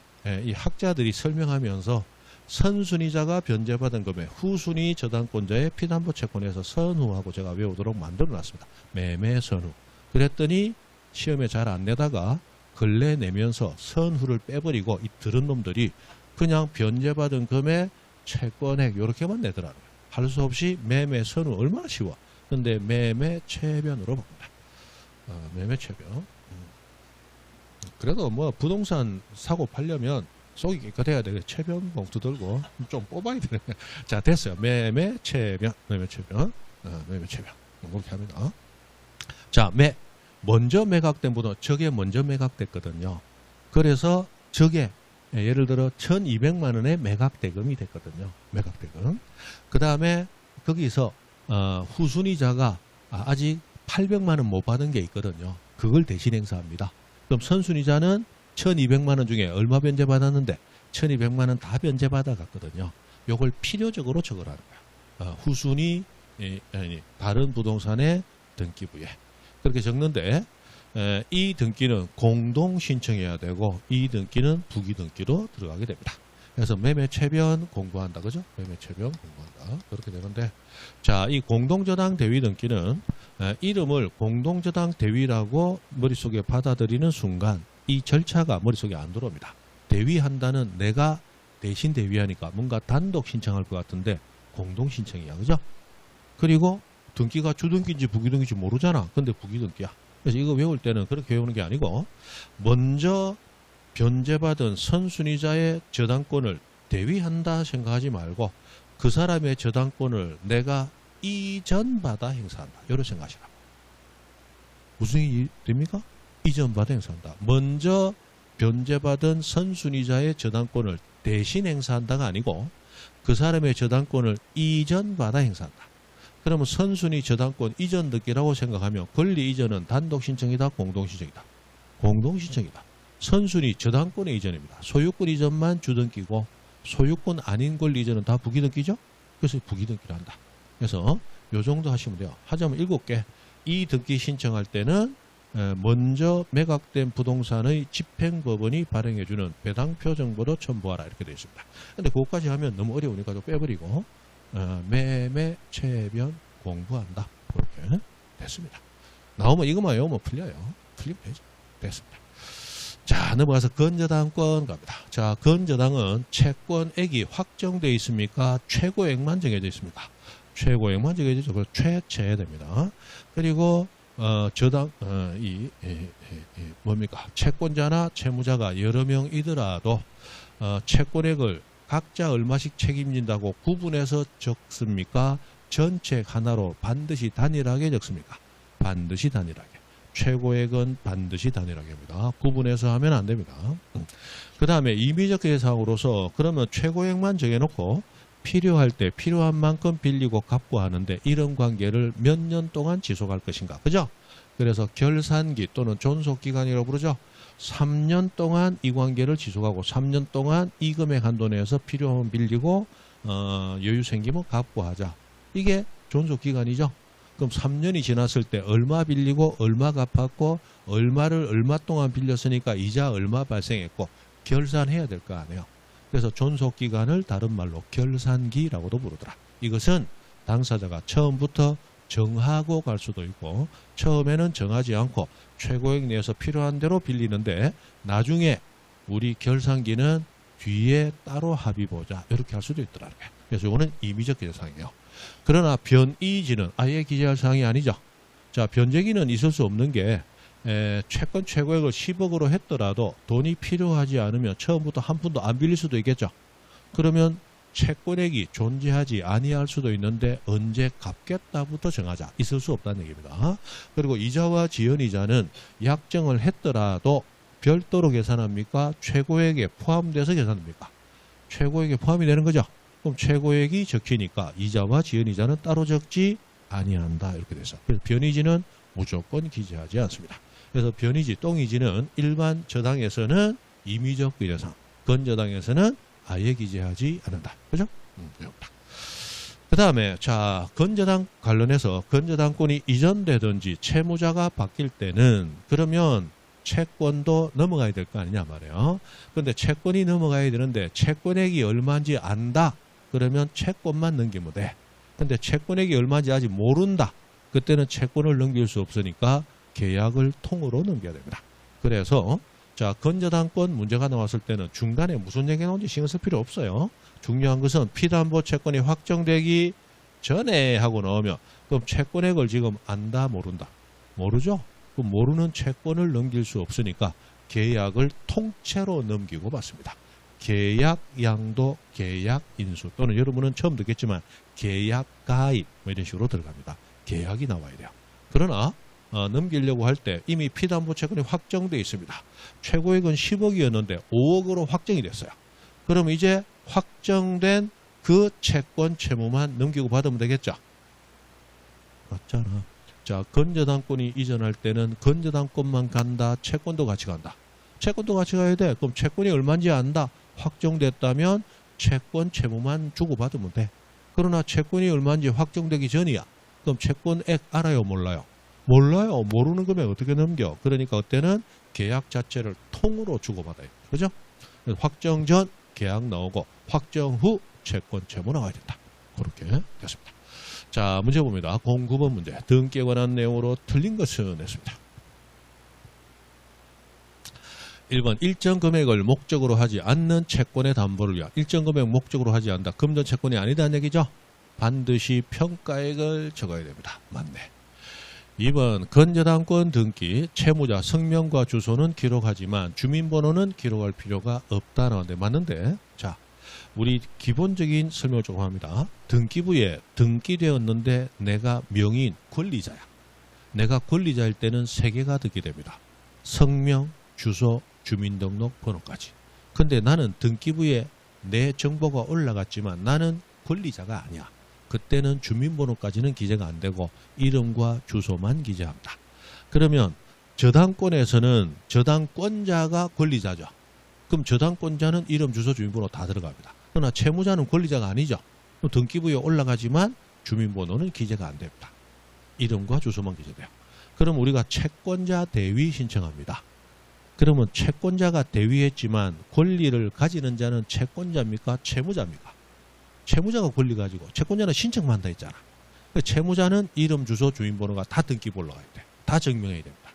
이 학자들이 설명하면서 선순위자가 변제받은 금액 후순위 저당권자의 피담보 채권에서 선후하고 제가 외우도록 만들어 놨습니다. 매매 선후. 그랬더니 시험에 잘 안 내다가 근래 내면서 선후를 빼버리고 이 들은 놈들이 그냥 변제받은 금액 채권액 이렇게만 내더라고요. 할 수 없이 매매 선후 얼마나 쉬워. 근데 매매 채변으로 봅니다. 매매 채변. 그래도 뭐 부동산 사고 팔려면 속이 깨끗해야 되게 채변 봉투 들고 좀 뽑아야 되네. 자, 됐어요. 매매 채변, 매매 채변, 매매 채변. 그렇게 합니다. 자, 먼저 매각된 부동, 저게 먼저 매각됐거든요. 그래서 저게 예를 들어 1200만 원의 매각대금이 됐거든요. 매각대금. 그 다음에 거기서 후순위자가 아직 800만 원 못 받은 게 있거든요. 그걸 대신 행사합니다. 그럼 선순위자는 1200만 원 중에 얼마 변제받았는데 1200만 원 다 변제받아갔거든요. 요걸 필요적으로 적으라는 거야. 후순위 다른 부동산의 등기부에 그렇게 적는데 이 등기는 공동 신청해야 되고 이 등기는 부기 등기로 들어가게 됩니다. 그래서 매매 채변 공부한다. 그죠? 매매 채변 공부한다. 그렇게 되는데 자, 이 공동저당 대위 등기는 이름을 공동저당 대위라고 머릿속에 받아들이는 순간 이 절차가 머릿속에 안 들어옵니다. 대위한다는 내가 대신 대위하니까 뭔가 단독 신청할 것 같은데 공동 신청이야. 그죠? 그리고 등기가 주등기인지 부기등기인지 모르잖아. 근데 부기등기야. 그래서 이거 외울 때는 그렇게 외우는 게 아니고 먼저 변제받은 선순위자의 저당권을 대위한다 생각하지 말고 그 사람의 저당권을 내가 이전받아 행사한다. 이렇게 생각하시라고. 무슨 얘기 됩니까? 이전받아 행사한다. 먼저 변제받은 선순위자의 저당권을 대신 행사한다가 아니고 그 사람의 저당권을 이전받아 행사한다. 그러면 선순위 저당권 이전 등기라고 생각하면 권리 이전은 단독 신청이다, 공동 신청이다. 공동 신청이다. 선순위 저당권의 이전입니다. 소유권 이전만 주등기고 소유권 아닌 권리 이전은 다 부기등기죠. 그래서 부기등기를 한다. 그래서 요 정도 하시면 돼요. 하자면 7개. 이 등기 신청할 때는 먼저 매각된 부동산의 집행법원이 발행해주는 배당표 정보로 첨부하라 이렇게 되어 있습니다. 근데 그것까지 하면 너무 어려우니까 좀 빼버리고 매매 채변 공부한다. 그렇게 됐습니다. 나오면 이것만 외우면 풀려요. 풀리면 되죠. 됐습니다. 자, 넘어가서 건저당권 갑니다. 자, 건저당은 채권액이 확정되어 있습니까? 최고액만 정해져 있습니까? 최고액만 정해져 있죠. 그래서 최채 됩니다. 그리고 저당 뭡니까? 채권자나 채무자가 여러 명이더라도 채권액을 각자 얼마씩 책임진다고 구분해서 적습니까? 전책 하나로 반드시 단일하게 적습니까? 반드시 단일하게. 최고액은 반드시 단일하게 합니다. 구분해서 하면 안 됩니다. 그 다음에 임의적 계상으로서 그러면 최고액만 정해놓고 필요할 때 필요한 만큼 빌리고 갚고 하는데 이런 관계를 몇 년 동안 지속할 것인가. 그죠? 그래서 결산기 또는 존속기간이라고 부르죠. 3년 동안 이 관계를 지속하고 3년 동안 이 금액 한도 내에서 필요하면 빌리고 여유 생기면 갚고 하자. 이게 존속기간이죠. 그럼 3년이 지났을 때 얼마 빌리고 얼마 갚았고 얼마를 얼마 동안 빌렸으니까 이자 얼마 발생했고 결산해야 될 거 아니에요. 그래서 존속기간을 다른 말로 결산기라고도 부르더라. 이것은 당사자가 처음부터 정하고 갈 수도 있고 처음에는 정하지 않고 최고액 내에서 필요한 대로 빌리는데 나중에 우리 결산기는 뒤에 따로 합의보자 이렇게 할 수도 있더라고요. 그래서 이거는 임의적 계상이에요. 그러나 변이지는 아예 기재할 사항이 아니죠. 자, 변제기는 있을 수 없는 게 채권 최고액을 10억으로 했더라도 돈이 필요하지 않으면 처음부터 한 푼도 안 빌릴 수도 있겠죠. 그러면 채권액이 존재하지 아니할 수도 있는데 언제 갚겠다부터 정하자. 있을 수 없다는 얘기입니다. 그리고 이자와 지연이자는 약정을 했더라도 별도로 계산합니까? 최고액에 포함돼서 계산합니까? 최고액에 포함이 되는 거죠. 그럼 최고액이 적히니까 이자와 지연이자는 따로 적지 아니한다. 이렇게 돼서. 그래서 변이지는 무조건 기재하지 않습니다. 그래서 변이지, 똥이지는 일반 저당에서는 임의적 기재상, 건저당에서는 아예 기재하지 않는다. 그죠? 그 다음에, 자, 건저당 관련해서 건저당권이 이전되든지 채무자가 바뀔 때는 그러면 채권도 넘어가야 될 거 아니냐 말이에요. 근데 채권이 넘어가야 되는데 채권액이 얼마인지 안다. 그러면 채권만 넘기면 돼. 근데 채권액이 얼마인지 아직 모른다. 그때는 채권을 넘길 수 없으니까 계약을 통으로 넘겨야 됩니다. 그래서 자, 건저당권 문제가 나왔을 때는 중간에 무슨 얘기가 나오는지 신경 쓸 필요 없어요. 중요한 것은 피담보 채권이 확정되기 전에 하고 나오면 그럼 채권액을 지금 안다 모른다? 모르죠? 그럼 모르는 채권을 넘길 수 없으니까 계약을 통째로 넘기고 받습니다. 계약 양도, 계약 인수 또는 여러분은 처음 듣겠지만 계약 가입 뭐 이런 식으로 들어갑니다. 계약이 나와야 돼요. 그러나 넘기려고 할 때 이미 피담보 채권이 확정되어 있습니다. 최고액은 10억이었는데 5억으로 확정이 됐어요. 그럼 이제 확정된 그 채권 채무만 넘기고 받으면 되겠죠. 맞잖아. 자, 건저당권이 이전할 때는 건저당권만 간다. 채권도 같이 간다. 채권도 같이 가야 돼. 그럼 채권이 얼마인지 안다. 확정됐다면 채권 채무만 주고받으면 돼. 그러나 채권이 얼마인지 확정되기 전이야. 그럼 채권액 알아요? 몰라요? 몰라요. 모르는 금액 어떻게 넘겨? 그러니까 그때는 계약 자체를 통으로 주고받아요. 그죠? 확정 전 계약 나오고 확정 후 채권 채무 나와야 된다. 그렇게 됐습니다. 자, 문제 봅니다. 09번 문제. 등기에 관한 내용으로 틀린 것은 했습니다. 1번 일정 금액을 목적으로 하지 않는 채권의 담보를 위한 일정 금액 목적으로 하지 않는다. 금전 채권이 아니다는 얘기죠. 반드시 평가액을 적어야 됩니다. 맞네. 2번 건저당권 등기 채무자 성명과 주소는 기록하지만 주민번호는 기록할 필요가 없다는데 맞는데 자 우리 기본적인 설명을 조금 합니다. 등기부에 등기되었는데 내가 명의인 권리자야. 내가 권리자일 때는 3개가 등기됩니다. 성명, 주소, 주민등록 번호까지. 근데 나는 등기부에 내 정보가 올라갔지만 나는 권리자가 아니야. 그때는 주민번호까지는 기재가 안 되고 이름과 주소만 기재합니다. 그러면 저당권에서는 저당권자가 권리자죠. 그럼 저당권자는 이름, 주소, 주민번호 다 들어갑니다. 그러나 채무자는 권리자가 아니죠. 등기부에 올라가지만 주민번호는 기재가 안 됩니다. 이름과 주소만 기재돼요. 그럼 우리가 채권자 대위 신청합니다. 그러면 채권자가 대위했지만 권리를 가지는 자는 채권자입니까? 채무자입니까? 채무자가 권리 가지고 채권자는 신청만 한다 했잖아. 채무자는 이름, 주소, 주민번호가 다 등기부 올라가야 돼. 다 증명해야 됩니다.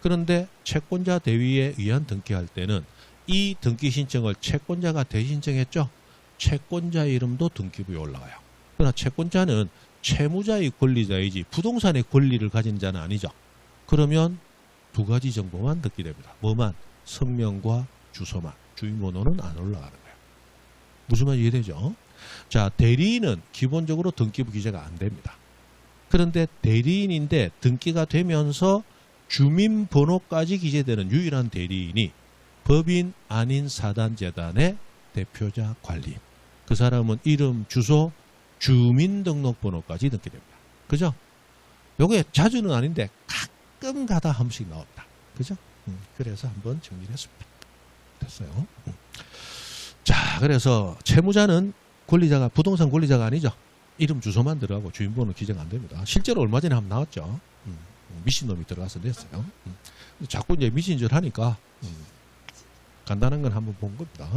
그런데 채권자 대위에 의한 등기할 때는 이 등기 신청을 채권자가 대신청했죠. 채권자 이름도 등기부에 올라가요. 그러나 채권자는 채무자의 권리자이지 부동산의 권리를 가진 자는 아니죠. 그러면 2가지 정보만 등기됩니다. 뭐만? 성명과 주소만. 주민번호는 안 올라가는 거예요. 무슨 말인지 이해되죠? 자, 대리인은 기본적으로 등기부 기재가 안 됩니다. 그런데 대리인인데 등기가 되면서 주민번호까지 기재되는 유일한 대리인이 법인 아닌 사단재단의 대표자 관리인. 그 사람은 이름, 주소, 주민등록번호까지 등기됩니다. 그죠? 요게 자주는 아닌데 가끔 가다 한 번씩 나옵니다. 그죠? 그래서 한번 정리를 했습니다. 됐어요. 자, 그래서 채무자는 권리자가 부동산 권리자가 아니죠. 이름 주소만 들어가고 주민번호는 기재가 안 됩니다. 실제로 얼마 전에 한번 나왔죠. 미친놈이 들어가서 냈어요. 자꾸 이제 미친 줄 하니까 간단한 건 한번 본 겁니다.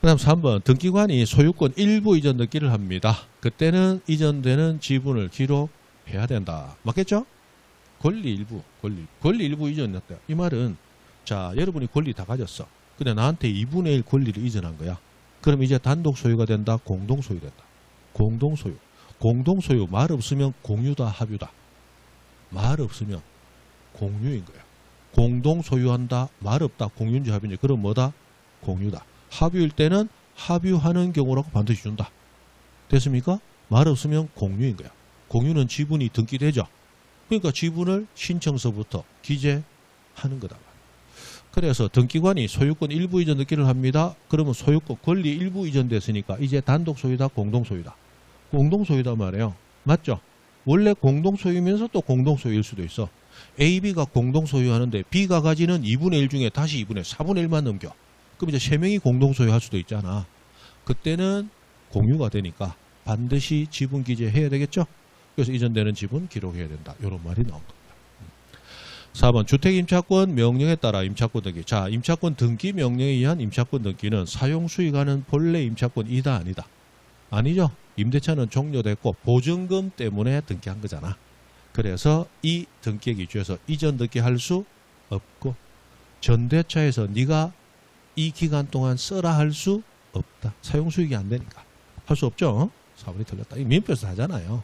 그 다음 3번 등기관이 소유권 일부 이전 등기를 합니다. 그때는 이전되는 지분을 기록해야 된다. 맞겠죠? 권리 일부 이전했다. 이 말은 자 여러분이 권리 다 가졌어. 근데 나한테 2분의 1 권리를 이전한 거야. 그럼 이제 단독 소유가 된다. 공동 소유 된다. 공동 소유 말 없으면 공유다 합유다. 말 없으면 공유인 거야. 공동 소유한다. 말 없다. 공유인지 합유인지. 그럼 뭐다? 공유다. 합유일 때는 합유하는 경우라고 반드시 준다. 됐습니까? 말 없으면 공유인 거야. 공유는 지분이 등기되죠. 그러니까 지분을 신청서부터 기재하는 거다. 그래서 등기관이 소유권 일부 이전 등기를 합니다. 그러면 소유권 권리 일부 이전됐으니까 이제 단독 소유다, 공동 소유다. 공동 소유다 말이에요. 맞죠? 원래 공동 소유면서 또 공동 소유일 수도 있어. A, B가 공동 소유하는데 B가 가지는 2분의 1 중에 다시 2분의 4분의 1만 넘겨. 그럼 이제 3명이 공동 소유할 수도 있잖아. 그때는 공유가 되니까 반드시 지분 기재해야 되겠죠? 그래서 이전되는 지분 기록해야 된다. 이런 말이 나온 겁니다. 4번 주택임차권 명령에 따라 임차권 등기. 자, 임차권 등기 명령에 의한 임차권 등기는 사용수익하는 본래 임차권이다 아니다? 아니죠. 임대차는 종료됐고 보증금 때문에 등기한 거잖아. 그래서 이 등기에 기초해서 이전 등기할 수 없고 전대차에서 네가 이 기간 동안 써라 할 수 없다. 사용수익이 안 되니까 할 수 없죠. 4번이 틀렸다. 이 민법에서 하잖아요.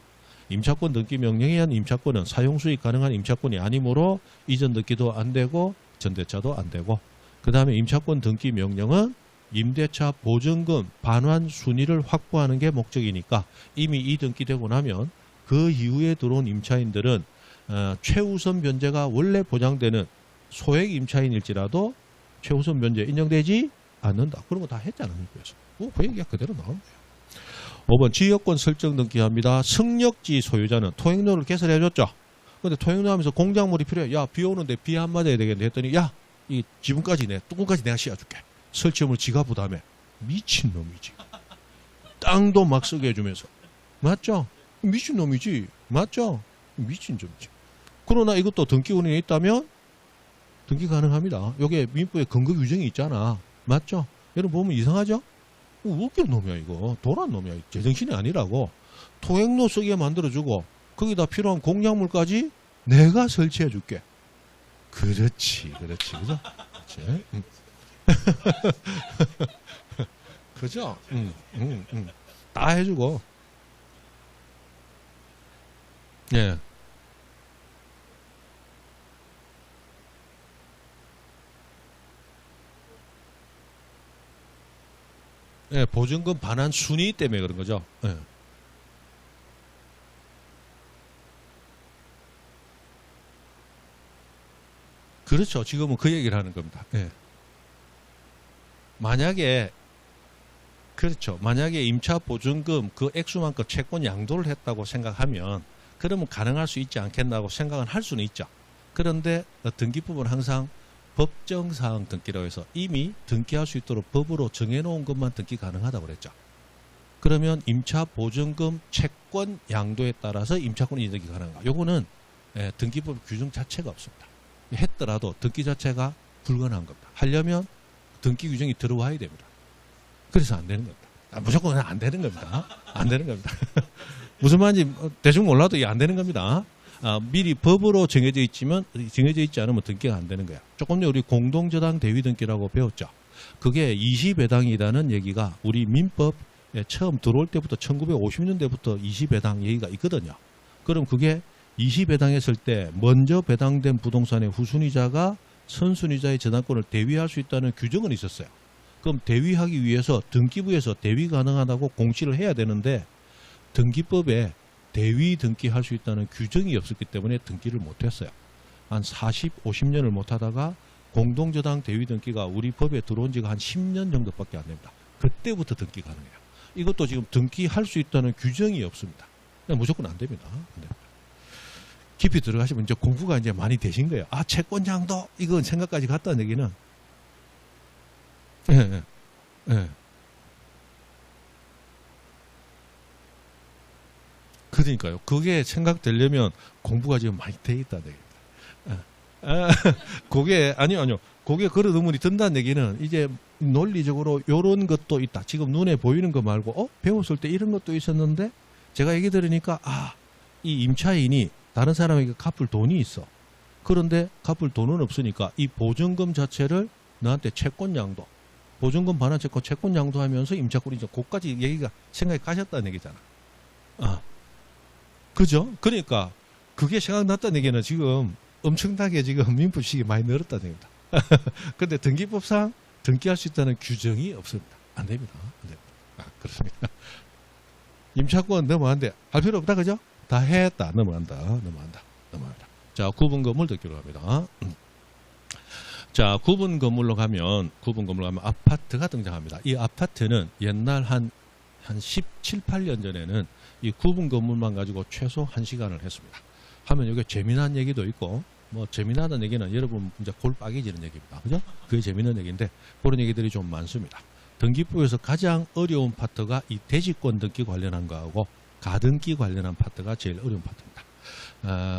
임차권 등기 명령에 의한 임차권은 사용 수익 가능한 임차권이 아니므로 이전 등기도 안 되고 전대차도 안 되고, 그 다음에 임차권 등기 명령은 임대차 보증금 반환 순위를 확보하는 게 목적이니까 이미 이 등기되고 나면 그 이후에 들어온 임차인들은 최우선 변제가 원래 보장되는 소액 임차인일지라도 최우선 변제 인정되지 않는다. 그런 거 다 했잖아요. 그래서 그 얘기가 그대로 나오는 거예요. 5번 지역권 설정 등기합니다. 승력지 소유자는 토행로를 개설해줬죠. 근데 토행로 하면서 공작물이 필요해. 야, 비 오는데 비 안 맞아야 되겠네 했더니, 야, 이 지붕까지 뚜껑까지 내가 씌워줄게. 설치물 지가 부담해. 미친놈이지. 땅도 막 쓰게 해주면서. 맞죠? 미친놈이지. 맞죠? 미친놈이지. 그러나 이것도 등기 운행에 있다면 등기 가능합니다. 여기에 민법에 근거 규정이 있잖아. 맞죠? 여러분 보면 이상하죠? 웃긴 놈이야 이거. 도란 놈이야. 제정신이 아니라고. 토행로 쓰게 만들어주고 거기다 필요한 공작물까지 내가 설치해줄게. 그렇지. 그죠? 그렇지. 그죠? 다 해주고. 예. 예, 보증금 반환 순위 때문에 그런 거죠. 예. 그렇죠. 지금은 그 얘기를 하는 겁니다. 예. 만약에 그렇죠. 만약에 임차 보증금 그 액수만큼 채권 양도를 했다고 생각하면 그러면 가능할 수 있지 않겠나고 생각은 할 수는 있죠. 그런데 등기법은 항상 법정사항 등기라고 해서 이미 등기할 수 있도록 법으로 정해놓은 것만 등기 가능하다고 그랬죠. 그러면 임차 보증금 채권 양도에 따라서 임차권 이득이 가능한가? 요거는 등기법 규정 자체가 없습니다. 했더라도 등기 자체가 불가능한 겁니다. 하려면 등기 규정이 들어와야 됩니다. 그래서 안 되는 겁니다. 무조건 안 되는 겁니다. 안 되는 겁니다. 무슨 말인지 대충 몰라도 이게 안 되는 겁니다. 미리 법으로 정해져 있지 않으면 등기가 안 되는 거야. 조금 전에 우리 공동저당 대위 등기라고 배웠죠. 그게 20회당이라는 얘기가 우리 민법 처음 들어올 때부터 1950년대부터 20회당 얘기가 있거든요. 그럼 그게 20배당했을 때 먼저 배당된 부동산의 후순위자가 선순위자의 저당권을 대위할 수 있다는 규정은 있었어요. 그럼 대위하기 위해서 등기부에서 대위 가능하다고 공시를 해야 되는데 등기법에 대위 등기할 수 있다는 규정이 없었기 때문에 등기를 못했어요. 한 40, 50년을 못하다가 공동저당 대위 등기가 우리 법에 들어온 지가 한 10년 정도밖에 안 됩니다. 그때부터 등기 가능해요. 이것도 지금 등기할 수 있다는 규정이 없습니다. 그냥 무조건 안 됩니다. 안 됩니다. 깊이 들어가시면 이제 공부가 이제 많이 되신 거예요. 채권장도 이건 생각까지 갔다는 얘기는 예. 그러니까요. 그게 생각되려면 공부가 지금 많이 돼 있다는 얘기입니다. 그게 아니요. 그게 그런 의문이 든다는 얘기는 이제 논리적으로 이런 것도 있다. 지금 눈에 보이는 거 말고 배웠을 때 이런 것도 있었는데 제가 얘기 들으니까 이 임차인이 다른 사람에게 갚을 돈이 있어. 그런데 갚을 돈은 없으니까 이 보증금 자체를 나한테 채권 양도, 보증금 반환 채권 양도하면서 임차권이 이제 그까지 얘기가 생각이 가셨다는 얘기잖아. 그죠? 그러니까 그게 생각났다는 얘기는 지금 엄청나게 지금 민법식이 많이 늘었다는 얘기입니다. 근데 등기법상 등기할 수 있다는 규정이 없습니다. 안 됩니다. 안 됩니다. 그렇습니다. 임차권 넘어간데 할 필요 없다, 그죠? 다 했다. 넘어간다. 자, 구분 건물 등기로 갑니다. 자, 구분 건물로 가면 아파트가 등장합니다. 이 아파트는 옛날 한 17, 8년 전에는 이 구분 건물만 가지고 최소 1시간을 했습니다. 하면 이게 재미난 얘기도 있고, 재미나는 얘기는 여러분 이제 골 빠개지는 얘기입니다. 그죠? 그게 재미난 얘기인데, 그런 얘기들이 좀 많습니다. 등기부에서 가장 어려운 파트가 이 대지권 등기 관련한 거하고 가등기 관련한 파트가 제일 어려운 파트입니다.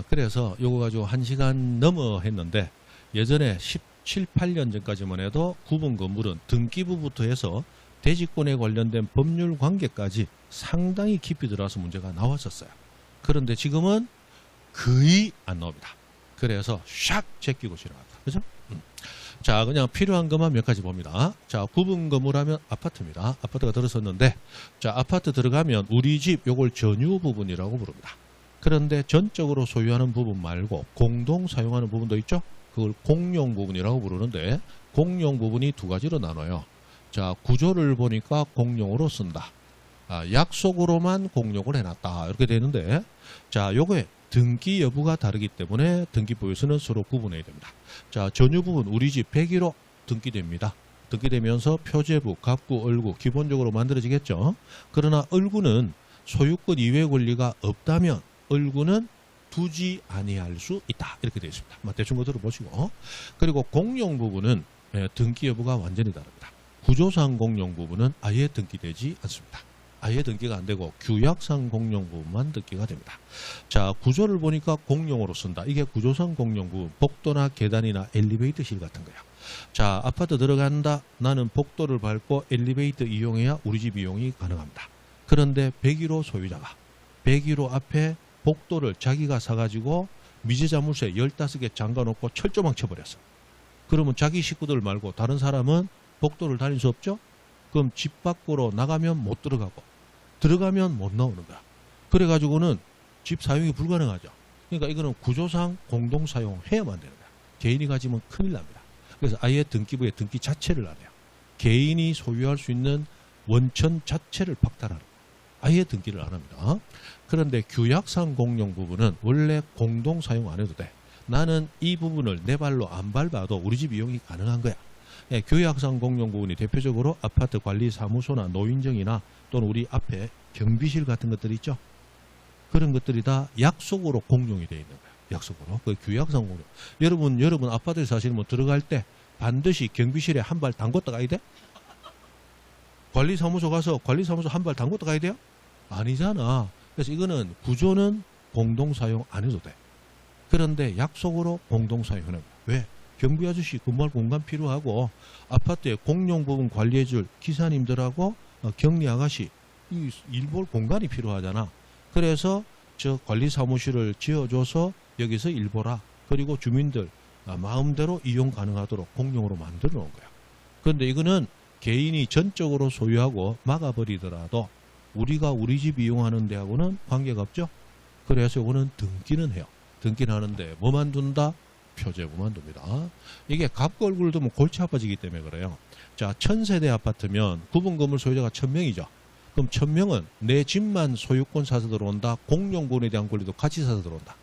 그래서 요거 가지고 1시간 넘어 했는데 예전에 17, 8년 전까지만 해도 구분 건물은 등기부부터 해서 대지권에 관련된 법률 관계까지 상당히 깊이 들어가서 문제가 나왔었어요. 그런데 지금은 거의 안 나옵니다. 그래서 샥 제끼고 지나갑니다. 그죠? 자, 그냥 필요한 것만 몇 가지 봅니다. 자, 구분 건물 하면 아파트입니다. 아파트가 들어섰는데, 자, 아파트 들어가면 우리 집 요걸 전유 부분이라고 부릅니다. 그런데 전적으로 소유하는 부분 말고 공동 사용하는 부분도 있죠. 그걸 공용 부분이라고 부르는데 공용 부분이 두 가지로 나눠요. 자, 구조를 보니까 공용으로 쓴다. 약속으로만 공용을 해놨다. 이렇게 되는데, 자, 요거에 등기 여부가 다르기 때문에 등기부에서는 서로 구분해야 됩니다. 자, 전유 부분 우리 집 101호 등기됩니다. 등기되면서 표제부, 갑구, 을구 기본적으로 만들어지겠죠. 그러나 을구는 소유권 이외 권리가 없다면 을구는 두지 아니할 수 있다. 이렇게 되어 있습니다. 대충 거 들어보시고. 그리고 공용 부분은 등기 여부가 완전히 다릅니다. 구조상 공용 부분은 아예 등기되지 않습니다. 아예 등기가 안 되고 규약상 공용 부분만 등기가 됩니다. 자, 구조를 보니까 공용으로 쓴다. 이게 구조상 공용 부분, 복도나 계단이나 엘리베이터실 같은 거야. 자, 아파트 들어간다. 나는 복도를 밟고 엘리베이터 이용해야 우리 집 이용이 가능합니다. 그런데 101호 소유자가 101호 앞에 복도를 자기가 사가지고 미제자물쇠 15개 잠가놓고 철조망 쳐버렸어. 그러면 자기 식구들 말고 다른 사람은 복도를 다닐 수 없죠? 그럼 집 밖으로 나가면 못 들어가고 들어가면 못 나오는 거야. 그래가지고는 집 사용이 불가능하죠. 그러니까 이거는 구조상 공동 사용해야만 되는 거야. 개인이 가지면 큰일 납니다. 그래서 아예 등기부에 등기 자체를 안 해요. 개인이 소유할 수 있는 원천 자체를 박탈하는 거야. 아예 등기를 안 합니다. 그런데 규약상 공용 부분은 원래 공동 사용 안 해도 돼. 나는 이 부분을 내 발로 안 밟아도 우리 집 이용이 가능한 거야. 규약상 공용 부분이 대표적으로 아파트 관리 사무소나 노인정이나 또는 우리 앞에 경비실 같은 것들 있죠. 그런 것들이 다 약속으로 공용이 되어 있는 거야. 약속으로. 그 규약상 공용. 여러분 아파트에 사시면 들어갈 때 반드시 경비실에 한 발 담궜다 가야 돼? 관리사무소 가서 관리사무소 한 발 담궜다 가야 돼요? 아니잖아. 그래서 이거는 구조는 공동 사용 안 해도 돼. 그런데 약속으로 공동 사용하는 거야. 왜? 경비 아저씨 근무할 공간 필요하고 아파트에 공용 부분 관리해줄 기사님들하고 격리 아가씨 일볼 공간이 필요하잖아. 그래서 저 관리사무실을 지어줘서 여기서 일보라. 그리고 주민들 마음대로 이용 가능하도록 공용으로 만들어 놓은 거야. 그런데 이거는 개인이 전적으로 소유하고 막아버리더라도 우리가 우리 집 이용하는 데하고는 관계가 없죠. 그래서 이거는 등기는 해요. 등기는 하는데 뭐만 둔다? 표제부만 둡니다. 이게 갑구 얼굴 두면 골치 아파지기 때문에 그래요. 자, 1000세대 아파트면 구분 건물 소유자가 1000명이죠. 그럼 1000명은 내 집만 소유권 사서 들어온다. 공용분에 대한 권리도 같이 사서 들어온다.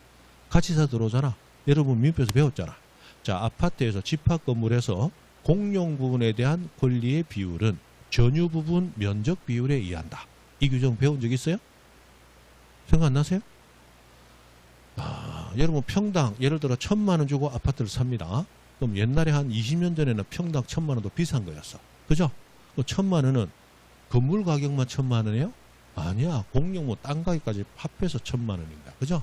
같이 사서 들어오잖아. 여러분 민법에서 배웠잖아. 자, 아파트에서 집합 건물에서 공용 부분에 대한 권리의 비율은 전유 부분 면적 비율에 의한다. 이 규정 배운 적 있어요? 생각 안 나세요? 여러분 평당 예를 들어 1000만 원 주고 아파트를 삽니다. 그럼 옛날에 한 20년 전에는 평당 1000만 원도 비싼 거였어. 그죠? 그 1000만 원은 건물 가격만 1000만 원이에요? 아니야. 공용무 땅 가격까지 합해서 1000만 원입니다. 그죠?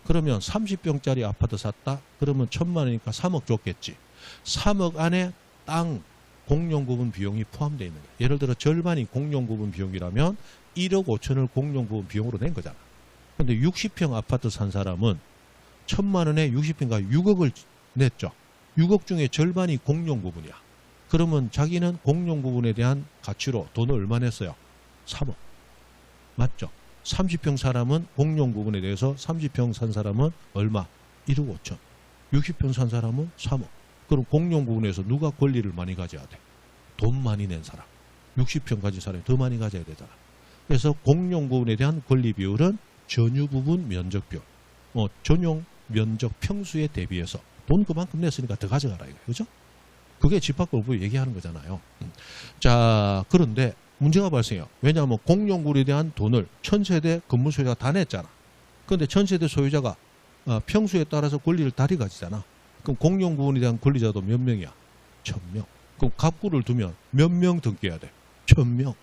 그러면 30평짜리 아파트 샀다? 그러면 1000만 원이니까 3억 줬겠지. 3억 안에 땅 공용 부분 비용이 포함되어 있는 거예요. 예를 들어 절반이 공용 부분 비용이라면 1억 5천을 공용 부분 비용으로 낸 거잖아. 근데 60평 아파트 산 사람은 1000만 원에 60평가 6억을 냈죠. 6억 중에 절반이 공용 부분이야. 그러면 자기는 공용 부분에 대한 가치로 돈을 얼마 냈어요? 3억. 맞죠? 30평 사람은 공용 부분에 대해서 30평 산 사람은 얼마? 1억 5천. 60평 산 사람은 3억. 그럼 공용 부분에서 누가 권리를 많이 가져야 돼? 돈 많이 낸 사람. 60평 가진 사람이 더 많이 가져야 되잖아. 그래서 공용 부분에 대한 권리 비율은 전유 부분 면적 비율. 전용 면적 평수에 대비해서 돈 그만큼 냈으니까 더 가져가라 이거. 그죠? 그게 집합건물부 얘기하는 거잖아요. 자, 그런데 문제가 발생해요. 왜냐하면 공용구에 대한 돈을 1000세대 건물 소유자가 다 냈잖아. 그런데 1000세대 소유자가 평수에 따라서 권리를 다리 가지잖아. 그럼 공용 부분에 대한 권리자도 몇 명이야? 1000명. 그럼 갑구를 두면 몇 명 등기해야 돼? 1000명.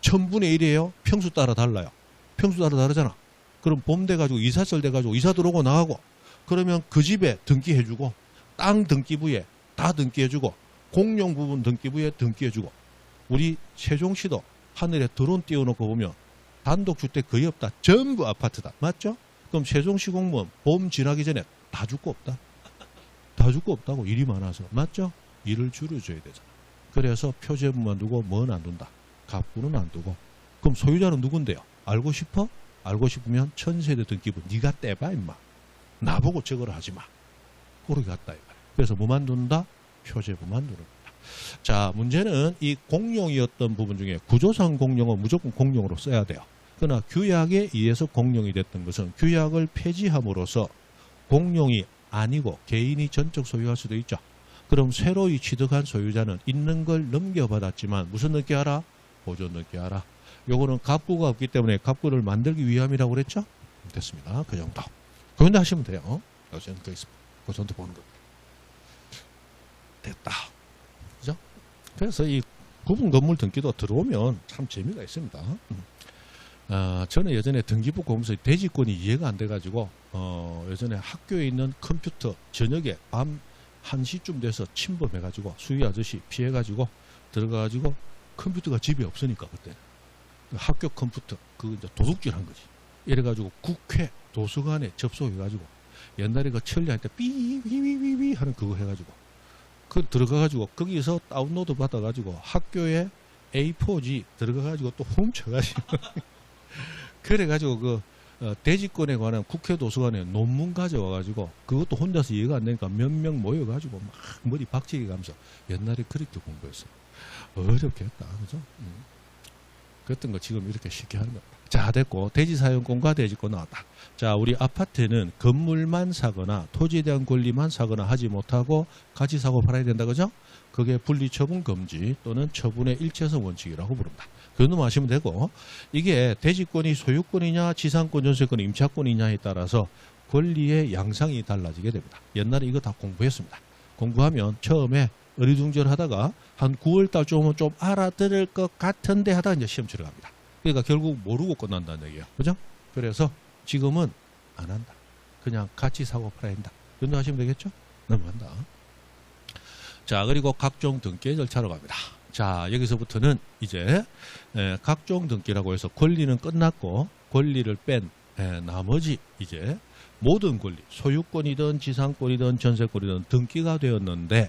1000분의 1이에요? 평수 따라 달라요. 평수 따라 다르잖아. 그럼 봄 돼가지고 이사철 돼가지고 이사 들어오고 나가고 그러면 그 집에 등기해주고 땅 등기부에 다 등기해주고 공용 부분 등기부에 등기해주고 우리 세종시도 하늘에 드론 띄워놓고 보면 단독주택 거의 없다. 전부 아파트다. 맞죠? 그럼 세종시 공무원 봄 지나기 전에 다 죽고 없다. 다 죽고 없다고. 일이 많아서. 맞죠? 일을 줄여줘야 되잖아. 그래서 표제부만 두고 뭐는 안 둔다. 갑구는 안 두고. 그럼 소유자는 누군데요? 알고 싶어? 알고 싶으면 천세대 등기부 네가 떼봐 임마. 나보고 저걸 하지 마. 그렇게 갔다 이거야. 그래서 뭐 만든다? 표제부만 누릅니다. 자, 문제는 이 공용이었던 부분 중에 구조상 공용은 무조건 공용으로 써야 돼요. 그러나 규약에 의해서 공용이 됐던 것은 규약을 폐지함으로써 공용이 아니고 개인이 전적 소유할 수도 있죠. 그럼 새로이 취득한 소유자는 있는 걸 넘겨받았지만 무슨 넘겨하라? 보존 넘겨하라. 요거는 갑구가 없기 때문에 갑구를 만들기 위함이라고 그랬죠? 됐습니다. 그 정도. 그 정도 하시면 돼요. 여기서는 그 정도 보는 겁니다. 됐다. 그죠? 그래서 이 구분 건물 등기도 들어오면 참 재미가 있습니다. 저는 예전에 등기부 공부서 대지권이 이해가 안 돼가지고 예전에 학교에 있는 컴퓨터 저녁에 밤 1시쯤 돼서 침범해가지고 수위 아저씨 피해가지고 들어가가지고 컴퓨터가 집에 없으니까 그때 학교 컴퓨터 그 이제 도둑질한 거지. 이래가지고 국회 도서관에 접속해가지고 옛날에 그 천리할 때 삐삐삐삐 하는 그거 해가지고 그 들어가가지고 거기서 다운로드 받아가지고 학교에 A4지 들어가가지고 또 훔쳐가지고 그래가지고 그 대지권에 관한 국회 도서관에 논문 가져와가지고 그것도 혼자서 이해가 안 되니까 몇 명 모여가지고 막 머리 박치기 가면서 옛날에 그렇게 공부했어. 어렵게 했다. 그죠? 그랬던 거 지금 이렇게 쉽게 하는 겁니다. 자, 됐고 대지사용권과 대지권 나왔다. 자, 우리 아파트는 건물만 사거나 토지에 대한 권리만 사거나 하지 못하고 같이 사고 팔아야 된다. 그죠? 그게 분리처분 금지 또는 처분의 일체성 원칙이라고 부른다. 그것도 아시면 되고 이게 대지권이 소유권이냐 지상권 전세권 임차권이냐에 따라서 권리의 양상이 달라지게 됩니다. 옛날에 이거 다 공부했습니다. 공부하면 처음에 어리둥절하다가 한 9월달 좀 오면 좀 알아들을 것 같은데 하다가 이제 시험 치러 갑니다. 그러니까 결국 모르고 끝난다는 얘기예요. 그죠? 그래서 지금은 안 한다. 그냥 같이 사고 팔아야 한다. 연도하시면 되겠죠? 넘어간다. 자, 그리고 각종 등기 절차로 갑니다. 자, 여기서부터는 이제 각종 등기라고 해서 권리는 끝났고 권리를 뺀 나머지 이제 모든 권리, 소유권이든 지상권이든 전세권이든 등기가 되었는데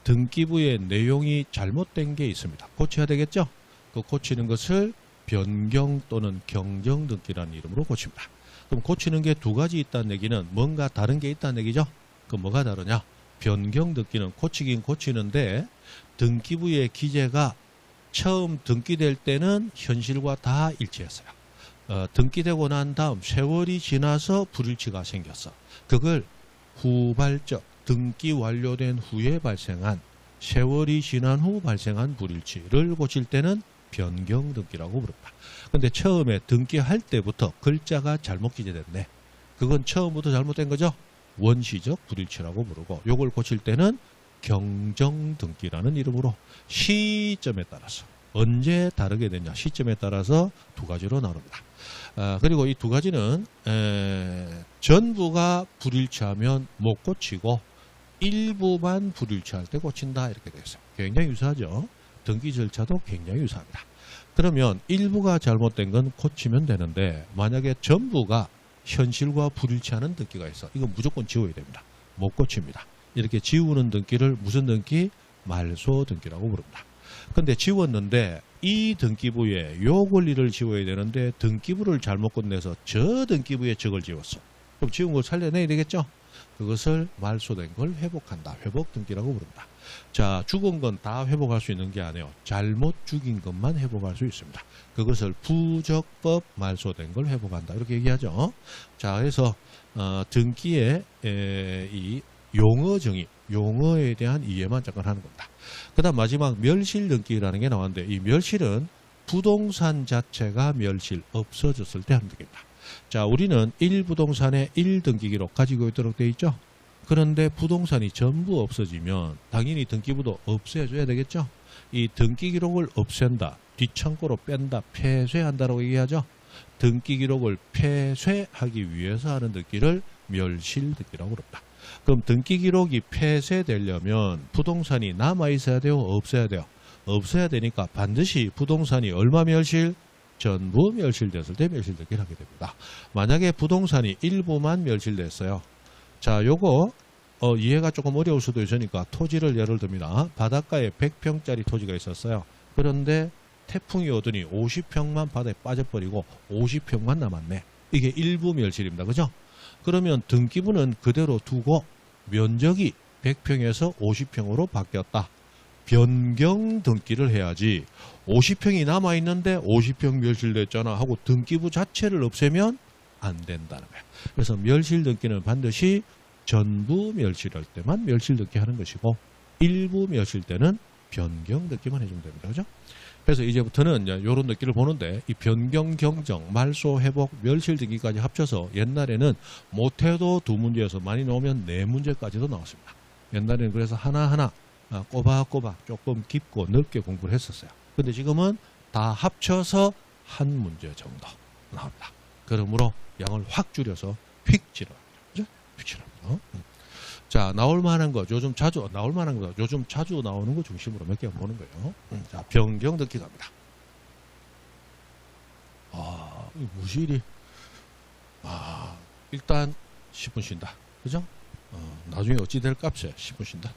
등기부의 내용이 잘못된 게 있습니다. 고쳐야 되겠죠? 그 고치는 것을 변경 또는 경정 등기라는 이름으로 고칩니다. 그럼 고치는 게 두 가지 있다는 얘기는 뭔가 다른 게 있다는 얘기죠? 그럼 뭐가 다르냐? 변경 등기는 고치긴 고치는데 등기부의 기재가 처음 등기될 때는 현실과 다 일치했어요. 등기되고 난 다음 세월이 지나서 불일치가 생겼어. 그걸 후발적 등기 완료된 후에 발생한 세월이 지난 후 발생한 불일치를 고칠 때는 변경 등기라고 부릅니다. 근데 처음에 등기할 때부터 글자가 잘못 기재됐네. 그건 처음부터 잘못된 거죠. 원시적 불일치라고 부르고 요걸 고칠 때는 경정 등기라는 이름으로 시점에 따라서 언제 다르게 되냐 시점에 따라서 두 가지로 나눕니다. 그리고 이 두 가지는 전부가 불일치하면 못 고치고 일부만 불일치할 때 고친다 이렇게 되어 있어요. 굉장히 유사하죠. 등기 절차도 굉장히 유사합니다. 그러면 일부가 잘못된 건 고치면 되는데 만약에 전부가 현실과 불일치하는 등기가 있어. 이건 무조건 지워야 됩니다. 못 고칩니다. 이렇게 지우는 등기를 무슨 등기? 말소 등기라고 부릅니다. 근데 지웠는데 이 등기부에 요 권리를 지워야 되는데 등기부를 잘못 건네서 저 등기부에 저걸 지웠어. 그럼 지운 걸 살려내야 되겠죠? 그것을 말소된 걸 회복한다. 회복 등기라고 부른다. 자, 죽은 건 다 회복할 수 있는 게 아니에요. 잘못 죽인 것만 회복할 수 있습니다. 그것을 부적법 말소된 걸 회복한다. 이렇게 얘기하죠. 자, 그래서 등기의 이 용어 정의, 용어에 대한 이해만 잠깐 하는 겁니다. 그 다음 마지막 멸실 등기라는 게 나왔는데 이 멸실은 부동산 자체가 멸실, 없어졌을 때 하는 등기입니다. 자, 우리는 1부동산의 1등기기록 가지고 있도록 되어 있죠. 그런데 부동산이 전부 없어지면 당연히 등기부도 없애줘야 되겠죠. 이 등기기록을 없앤다, 뒷창고로 뺀다, 폐쇄한다라고 얘기하죠. 등기기록을 폐쇄하기 위해서 하는 등기를 멸실등기라고 부릅니다. 그럼 등기기록이 폐쇄되려면 부동산이 남아있어야 돼요? 없어야 돼요? 없어야 되니까 반드시 부동산이 얼마 멸실? 전부 멸실됐을 때 멸실등기를 하게 됩니다. 만약에 부동산이 일부만 멸실됐어요. 자, 요거 이해가 조금 어려울 수도 있으니까 토지를 예를 듭니다. 바닷가에 100평짜리 토지가 있었어요. 그런데 태풍이 오더니 50평만 바다에 빠져버리고 50평만 남았네. 이게 일부 멸실입니다. 그죠? 그러면 등기부는 그대로 두고 면적이 100평에서 50평으로 바뀌었다. 변경 등기를 해야지 50평이 남아있는데 50평 멸실됐잖아 하고 등기부 자체를 없애면 안 된다는 거야. 그래서 멸실 등기는 반드시 전부 멸실할 때만 멸실 등기 하는 것이고 일부 멸실 때는 변경 등기만 해주면 됩니다. 그죠? 그래서 이제부터는 이런 느낌을 보는데 이 변경, 경정, 말소, 회복, 멸실 등기까지 합쳐서 옛날에는 못해도 2문제에서 많이 나오면 4문제까지도 나왔습니다. 옛날에는 그래서 하나하나 꼬박꼬박 조금 깊고 넓게 공부를 했었어요. 근데 지금은 다 합쳐서 한 문제 정도 나옵니다. 그러므로 양을 확 줄여서 휙 지릅니다. 그죠? 휙 지릅니다. 자, 나올 만한 거, 요즘 자주 나올 만한 거, 요즘 자주 나오는 거 중심으로 몇 개 보는 거예요. 자, 변경 등기 갑니다. 이 무실이, 일단 10분 쉰다. 그죠? 나중에 어찌 될 값에 10분 쉰다.